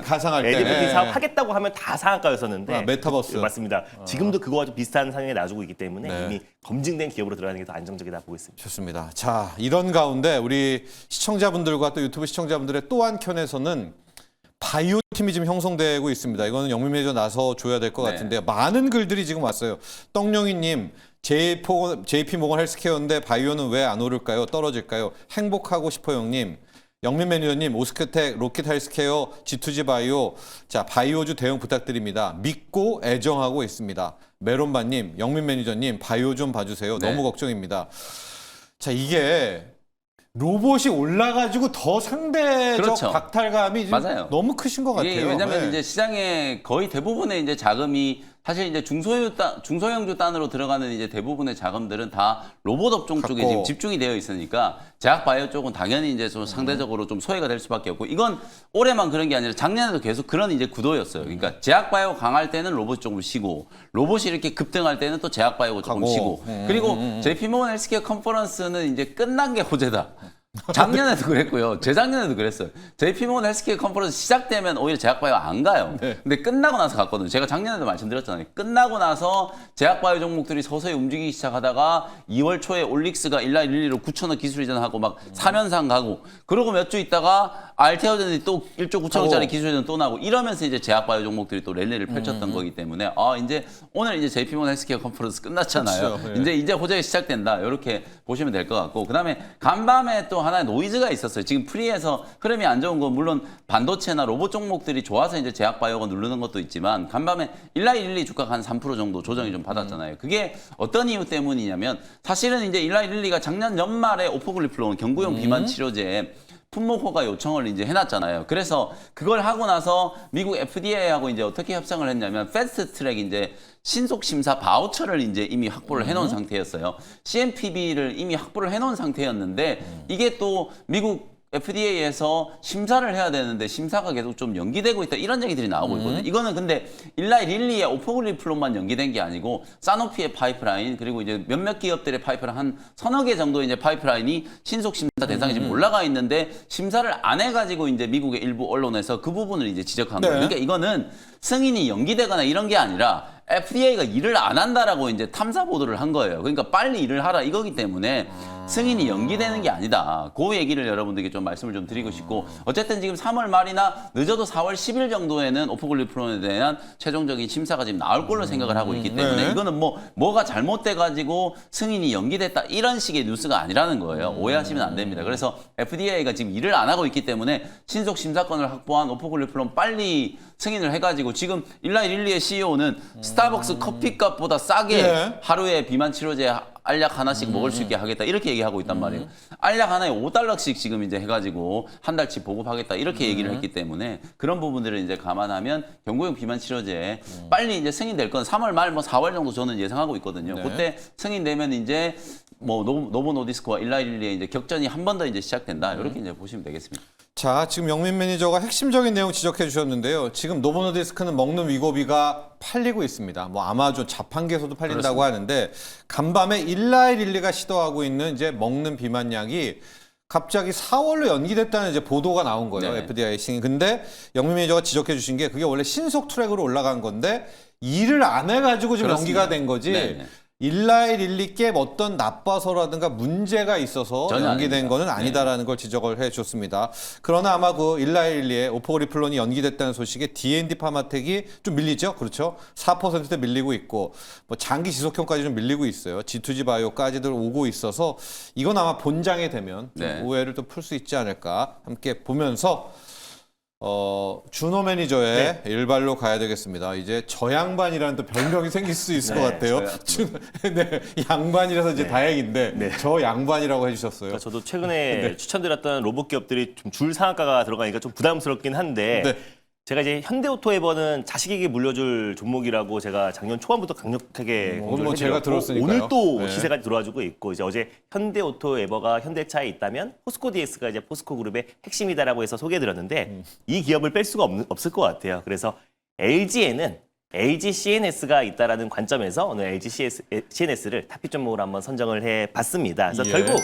가상할 때. NFT 네. 사업 하겠다고 하면 다 상한가였었는데 메타버스. 맞습니다. 지금도 그거와 좀 비슷한 상황에 놔주고 있기 때문에 네. 이미 검증된 기업으로 들어가는 게 더 안정적이다 보고 있습니다. 좋습니다. 자, 이런 가운데 우리 시청자분들과 또 유튜브 시청자분들의 또 한 켠에서는 바이오 팀이 지금 형성되고 있습니다. 이거는 영민 매니저 나서 줘야 될 것 네. 같은데요. 많은 글들이 지금 왔어요. 떡룡이님, JP모건 헬스케어인데 바이오는 왜 안 오를까요? 떨어질까요? 행복하고 싶어요, 형님. 영민 매니저님, 오스크텍, 로켓 헬스케어, G2G 바이오, 자 바이오주 대응 부탁드립니다. 믿고 애정하고 있습니다. 메론바님, 영민 매니저님, 바이오 좀 봐주세요. 네. 너무 걱정입니다. 자 이게 로봇이 올라가지고 더 상대적 그렇죠. 박탈감이 지금 맞아요. 너무 크신 것 같아요. 이게 왜냐면 네. 이제 시장의 거의 대부분의 이제 자금이 사실 이제 중소형주 단으로 들어가는 이제 대부분의 자금들은 다 로봇 업종 쪽에 갖고. 지금 집중이 되어 있으니까 제약 바이오 쪽은 당연히 이제 좀 상대적으로 좀 소외가 될 수밖에 없고 이건 올해만 그런 게 아니라 작년에도 계속 그런 이제 구도였어요. 그러니까 제약 바이오 강할 때는 로봇 조금 쉬고 로봇이 이렇게 급등할 때는 또 제약 바이오가 조금 가고. 쉬고 그리고 JP모건 헬스케어 컨퍼런스는 이제 끝난 게 호재다. 작년에도 그랬고요. 재작년에도 그랬어요. JP모건 헬스케어 컨퍼런스 시작되면 오히려 제약바이오 안 가요. 네. 근데 끝나고 나서 갔거든요. 제가 작년에도 말씀드렸잖아요. 끝나고 나서 제약바이오 종목들이 서서히 움직이기 시작하다가 2월 초에 올릭스가 일라일리로 9천억 기술 이전하고 막 3연상 가고 그러고 몇 주 있다가 알테오젠이 또 1조 9천억짜리 기술 이전 또 나고 이러면서 이제 제약바이오 종목들이 또 랠리를 펼쳤던 거기 때문에 이제 오늘 이제 JP모건 헬스케어 컨퍼런스 끝났잖아요. 그렇죠. 예. 이제 호재가 시작된다. 이렇게 보시면 될 것 같고 그다음에 간밤에 또 하나의 노이즈가 있었어요. 지금 프리에서 흐름이 안 좋은 건 물론 반도체나 로봇 종목들이 좋아서 이제 제약바이오가 누르는 것도 있지만 간밤에 일라일리 주가가 한 3% 정도 조정이 좀 받았잖아요. 그게 어떤 이유 때문이냐면 사실은 이제 일라일리가 작년 연말에 오포글리플론 경구용 비만 치료제 품목 허가 요청을 이제 해놨잖아요. 그래서 그걸 하고 나서 미국 FDA하고 이제 어떻게 협상을 했냐면 패스트 트랙 이제 신속 심사 바우처를 이제 이미 확보를 해놓은 상태였어요. CMPB를 이미 확보를 해놓은 상태였는데 이게 또 미국 FDA에서 심사를 해야 되는데 심사가 계속 좀 연기되고 있다 이런 얘기들이 나오고 있거든요. 이거는 근데 일라이 릴리의 오포글리플론만 연기된 게 아니고 사노피의 파이프라인 그리고 이제 몇몇 기업들의 파이프라인 한 서너 개 정도 이제 파이프라인이 신속 심사 대상에 지금 올라가 있는데 심사를 안 해가지고 이제 미국의 일부 언론에서 그 부분을 이제 지적한 거예요. 그러니까 이거는 승인이 연기되거나 이런 게 아니라 FDA가 일을 안 한다라고 이제 탐사 보도를 한 거예요. 그러니까 빨리 일을 하라 이거기 때문에 승인이 연기되는 게 아니다. 그 얘기를 여러분들께 좀 말씀을 좀 드리고 싶고 어쨌든 지금 3월 말이나 늦어도 4월 10일 정도에는 오포글리플론에 대한 최종적인 심사가 지금 나올 걸로 생각을 하고 있기 때문에 네. 이거는 뭐가 잘못돼 가지고 승인이 연기됐다 이런 식의 뉴스가 아니라는 거예요. 오해하시면 안 됩니다. 그래서 FDA가 지금 일을 안 하고 있기 때문에 신속 심사권을 확보한 오포글리플론 빨리 승인을 해가지고 지금 일라이 릴리의 CEO는 스타벅스 커피값보다 싸게 네. 하루에 비만 치료제 알약 하나씩 먹을 수 있게 하겠다 이렇게 얘기하고 있단 말이에요. 알약 하나에 5달러씩 지금 이제 해가지고 한 달치 보급하겠다 이렇게 얘기를 했기 때문에 그런 부분들을 이제 감안하면 경구용 비만 치료제 빨리 이제 승인될 건 3월 말 뭐 4월 정도 저는 예상하고 있거든요. 네. 그때 승인되면 이제 뭐 노보 노디스크와 일라일리의 이제 격전이 한 번 더 이제 시작된다 이렇게 이제 보시면 되겠습니다. 자, 지금 영민 매니저가 핵심적인 내용 지적해 주셨는데요. 지금 노보노디스크는 먹는 위고비가 팔리고 있습니다. 뭐 아마존 자판기에서도 팔린다고 하는데 간밤에 일라이릴리가 시도하고 있는 이제 먹는 비만약이 갑자기 4월로 연기됐다는 이제 보도가 나온 거예요. 네. FDA 승인. 근데 영민 매니저가 지적해 주신 게 그게 원래 신속 트랙으로 올라간 건데 일을 안 해가지고 지금 그렇습니다. 연기가 된 거지. 네네. 일라이릴리께 어떤 나빠서라든가 문제가 있어서 전혀 연기된 아닙니다. 거는 아니다라는 걸 지적을 해줬습니다. 그러나 아마 그 일라이릴리의 오포글리플론이 연기됐다는 소식에 D&D 파마텍이 좀 밀리죠, 그렇죠? 4%대 밀리고 있고 뭐 장기 지속형까지 좀 밀리고 있어요. G2G 바이오까지도 오고 있어서 이건 아마 본장이 되면 좀 네. 오해를 또 풀 수 있지 않을까 함께 보면서. 준호 매니저의 일발로 가야 되겠습니다. 이제 저 양반이라는 또 별명이 생길 수 있을 네, 것 같아요. 네, 양반이라서 이제 다행인데 저 양반이라고 해주셨어요. 그러니까 저도 최근에 추천드렸던 로봇 기업들이 좀 줄 상한가가 들어가니까 좀 부담스럽긴 한데 네. 제가 이제 현대오토에버는 자식에게 물려줄 종목이라고 제가 작년 초반부터 강력하게 뭐 강조를 제가 해드렸고 들었으니까요. 오늘 또 네. 시세가 들어와주고 있고 이제 어제 현대오토에버가 현대차에 있다면 포스코 DS가 이제 포스코 그룹의 핵심이다라고 해서 소개해드렸는데 이 기업을 뺄 수가 없을 것 같아요. 그래서 LG에는 LG CNS가 있다라는 관점에서 오늘 LG CNS를 탑픽 종목으로 한번 선정을 해봤습니다. 그래서 예. 결국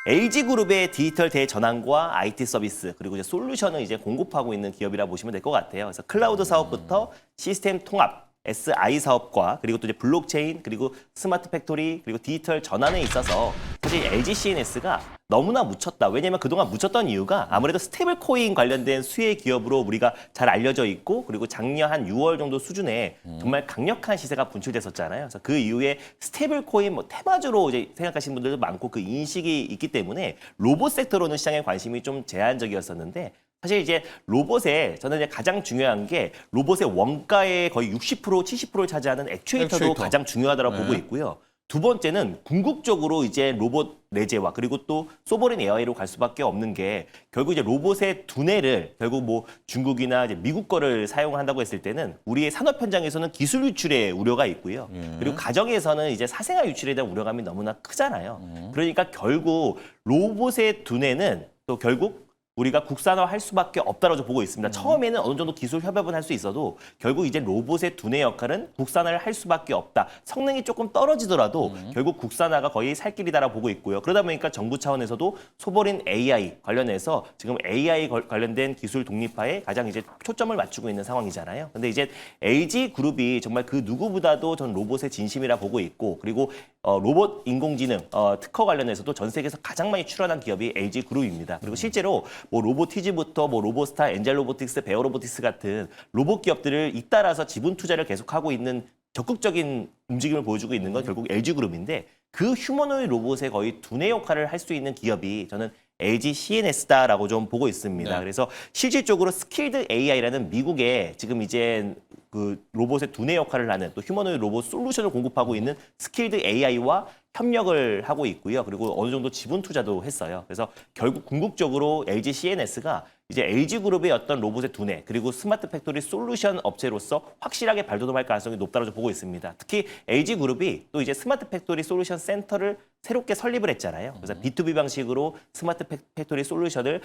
LG그룹의 디지털 대전환과 IT 서비스 그리고 이제 솔루션을 이제 공급하고 있는 기업이라 보시면 될 것 같아요. 그래서 클라우드 사업부터 시스템 통합, SI 사업과 그리고 또 이제 블록체인 그리고 스마트 팩토리 그리고 디지털 전환에 있어서 사실 LG CNS가 너무나 묻혔다. 왜냐하면 그동안 묻혔던 이유가 아무래도 스테이블 코인 관련된 수혜 기업으로 우리가 잘 알려져 있고 그리고 작년 한 6월 정도 수준에 정말 강력한 시세가 분출됐었잖아요. 그래서 그 이후에 스테이블 코인 뭐 테마주로 이제 생각하시는 분들도 많고 그 인식이 있기 때문에 로봇 섹터로는 시장에 관심이 좀 제한적이었었는데 사실 이제 로봇에 저는 이제 가장 중요한 게 로봇의 원가의 거의 60% 70%를 차지하는 액추에이터도 액추에이터. 가장 중요하다고 네. 보고 있고요. 두 번째는 궁극적으로 이제 로봇 내재화 그리고 또 소버린 AI로 갈 수밖에 없는 게 결국 이제 로봇의 두뇌를 결국 뭐 중국이나 이제 미국 거를 사용한다고 했을 때는 우리의 산업 현장에서는 기술 유출의 우려가 있고요. 그리고 가정에서는 이제 사생활 유출에 대한 우려감이 너무나 크잖아요. 그러니까 결국 로봇의 두뇌는 또 결국 우리가 국산화할 수밖에 없다고 좀 보고 있습니다. 처음에는 어느 정도 기술 협업은 할 수 있어도 결국 이제 로봇의 두뇌 역할은 국산화를 할 수밖에 없다. 성능이 조금 떨어지더라도 결국 국산화가 거의 살 길이다라고 보고 있고요. 그러다 보니까 정부 차원에서도 소버린 AI 관련해서 지금 AI 관련된 기술 독립화에 가장 이제 초점을 맞추고 있는 상황이잖아요. 근데 이제 LG 그룹이 정말 그 누구보다도 전 로봇의 진심이라 보고 있고 그리고 로봇 인공지능 특허 관련해서도 전 세계에서 가장 많이 출원한 기업이 LG 그룹입니다. 그리고 실제로 뭐 로보티즈부터 뭐 로보스타, 엔젤로보틱스, 베어로보틱스 같은 로봇 기업들을 잇따라서 지분 투자를 계속하고 있는 적극적인 움직임을 보여주고 있는 건 결국 LG 그룹인데 그 휴머노이드 로봇의 거의 두뇌 역할을 할 수 있는 기업이 저는 LG CNS다라고 좀 보고 있습니다. 네. 그래서 실질적으로 스킬드 AI라는 미국의 지금 이제 그 로봇의 두뇌 역할을 하는 또 휴머노이드 로봇 솔루션을 공급하고 있는 스킬드 AI와 협력을 하고 있고요. 그리고 어느 정도 지분 투자도 했어요. 그래서 결국 궁극적으로 LG CNS가 이제 LG그룹의 어떤 로봇의 두뇌 그리고 스마트 팩토리 솔루션 업체로서 확실하게 발돋움할 가능성이 높다고 보고 있습니다. 특히 LG그룹이 또 이제 스마트 팩토리 솔루션 센터를 새롭게 설립을 했잖아요. 그래서 B2B 방식으로 스마트 팩토리 솔루션을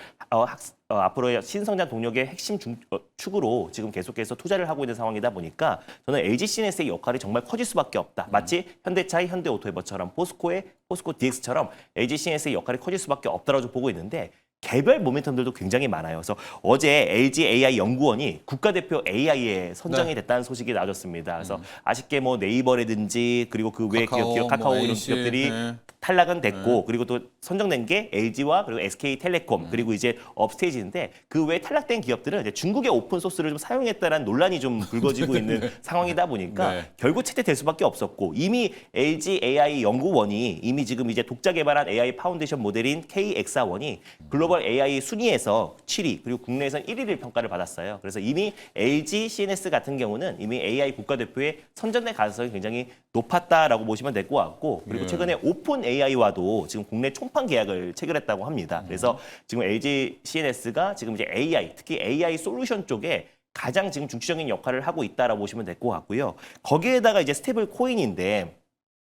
앞으로의 신성장 동력의 핵심 축으로 지금 계속해서 투자를 하고 있는 상황이다 보니까 저는 LG CNS의 역할이 정말 커질 수밖에 없다. 마치 현대차의 현대오토에버처럼 포스코의 포스코 DX처럼 LG CNS의 역할이 커질 수밖에 없다고 보고 있는데 개별 모멘텀들도 굉장히 많아요. 그래서 어제 LG AI 연구원이 국가대표 AI에 선정이 됐다는 소식이 나왔습니다. 그래서 아쉽게 뭐 네이버라든지 그리고 그 외 기업 카카오 뭐 이런 AC, 기업들이 네. 탈락은 됐고 그리고 또 선정된 게 LG와 그리고 SK텔레콤 그리고 이제 업스테이지인데 그 외에 탈락된 기업들은 이제 중국의 오픈 소스를 좀 사용했다는 논란이 좀 불거지고 있는 상황이다 보니까 네. 결국 채택될 수밖에 없었고 이미 LG AI 연구원이 이미 지금 이제 독자 개발한 AI 파운데이션 모델인 KX1이 글로벌 AI 순위에서 7위 그리고 국내에서는 1위를 평가를 받았어요. 그래서 이미 LG CNS 같은 경우는 이미 AI 국가대표에 선정될 가능성이 굉장히 높았다라고 보시면 될 것 같고 그리고 예. 최근에 오픈 AI와도 지금 국내 총판 계약을 체결했다고 합니다. 그래서 지금 LG CNS가 지금 이제 AI 특히 AI 솔루션 쪽에 가장 지금 중추적인 역할을 하고 있다라고 보시면 될 것 같고요. 거기에다가 이제 스테이블 코인인데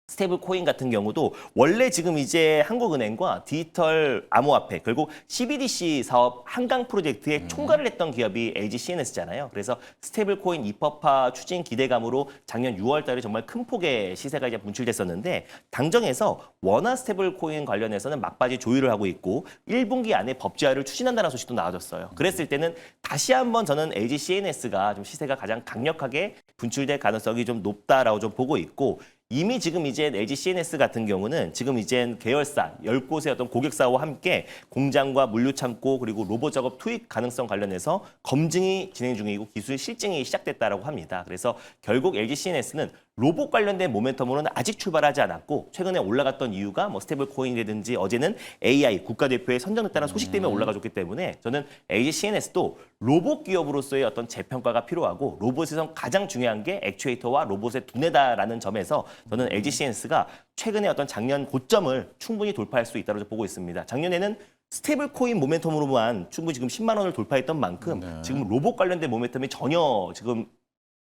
스테이블 코인 같은 경우도 원래 지금 이제 한국은행과 디지털 암호화폐 결국 CBDC 사업 한강 프로젝트에 총괄을 했던 기업이 LG CNS잖아요. 그래서 스테이블 코인 입법화 추진 기대감으로 작년 6월 달에 정말 큰 폭의 시세가 이제 분출됐었는데 당정에서 원화 스테이블 코인 관련해서는 막바지 조율을 하고 있고 1분기 안에 법제화를 추진한다는 소식도 나와졌어요. 그랬을 때는 다시 한번 저는 LG CNS가 좀 시세가 가장 강력하게 분출될 가능성이 좀 높다라고 좀 보고 있고 이미 지금 이제 LG CNS 같은 경우는 지금 이제 계열사 10곳의 어떤 고객사와 함께 공장과 물류 창고 그리고 로봇 작업 투입 가능성 관련해서 검증이 진행 중이고 기술 실증이 시작됐다라고 합니다. 그래서 결국 LG CNS는 로봇 관련된 모멘텀으로는 아직 출발하지 않았고 최근에 올라갔던 이유가 뭐 스테이블 코인이라든지 어제는 AI 국가대표에 선정됐다는 소식 때문에 올라가줬기 때문에 저는 LG CNS도 로봇 기업으로서의 어떤 재평가가 필요하고 로봇에서 가장 중요한 게 액추에이터와 로봇의 두뇌다라는 점에서 저는 LG CNS가 최근에 어떤 작년 고점을 충분히 돌파할 수 있다고 보고 있습니다. 작년에는 스테이블 코인 모멘텀으로만 충분히 지금 10만 원을 돌파했던 만큼 지금 로봇 관련된 모멘텀이 전혀 지금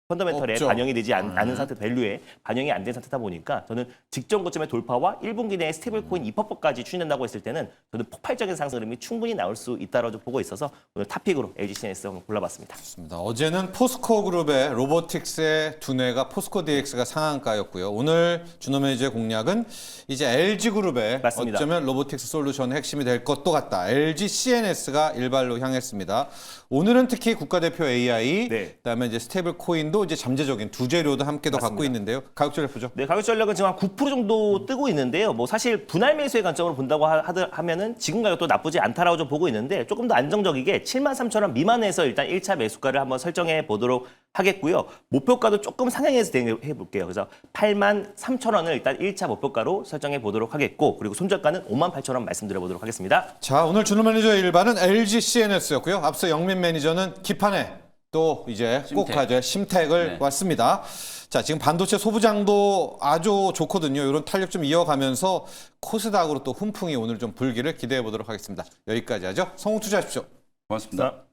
펀더멘털에 없죠. 반영이 되지 않은 상태, 밸류에 반영이 안 된 상태다 보니까 저는 직전 고점의 돌파와 1분기 내에 스테이블 코인 입법까지 추진된다고 했을 때는 저는 폭발적인 상승 흐름이 충분히 나올 수 있다고 보고 있어서 오늘 탑픽으로 LG CNS 골라봤습니다. 좋습니다. 어제는 포스코 그룹의 로보틱스의 두뇌가 포스코 DX가 상한가였고요. 오늘 준호 매니저의 공략은 이제 LG 그룹의 맞습니다. 어쩌면 로보틱스 솔루션의 핵심이 될 것도 같다. LG CNS가 일발로 향했습니다. 오늘은 특히 국가대표 AI, 네. 그다음에 이제 스테이블 코인도 이제 잠재적인 두 재료도 함께 더 갖고 있는데요. 가격 전략 보죠. 네, 가격 전략은 지금 한 9% 정도 뜨고 있는데요. 뭐 사실 분할 매수의 관점으로 본다고 하면은 지금 가격도 나쁘지 않다라고 좀 보고 있는데 조금 더 안정적이게 73,000원 미만에서 일단 1차 매수가를 한번 설정해 보도록 하겠고요. 목표가도 조금 상향해서 해 볼게요. 그래서 83,000원을 일단 1차 목표가로 설정해 보도록 하겠고 그리고 손절가는 58,000원 말씀드려 보도록 하겠습니다. 자, 오늘 준호 매니저의 일반은 LG CNS였고요. 앞서 영민 매니저는 기판에 또 이제 꼭 심택. 가져야 심택을 네. 왔습니다. 자, 지금 반도체 소부장도 아주 좋거든요. 이런 탄력 좀 이어가면서 코스닥으로 또 훈풍이 오늘 좀 불기를 기대해 보도록 하겠습니다. 여기까지 하죠. 성공 투자하십시오. 고맙습니다.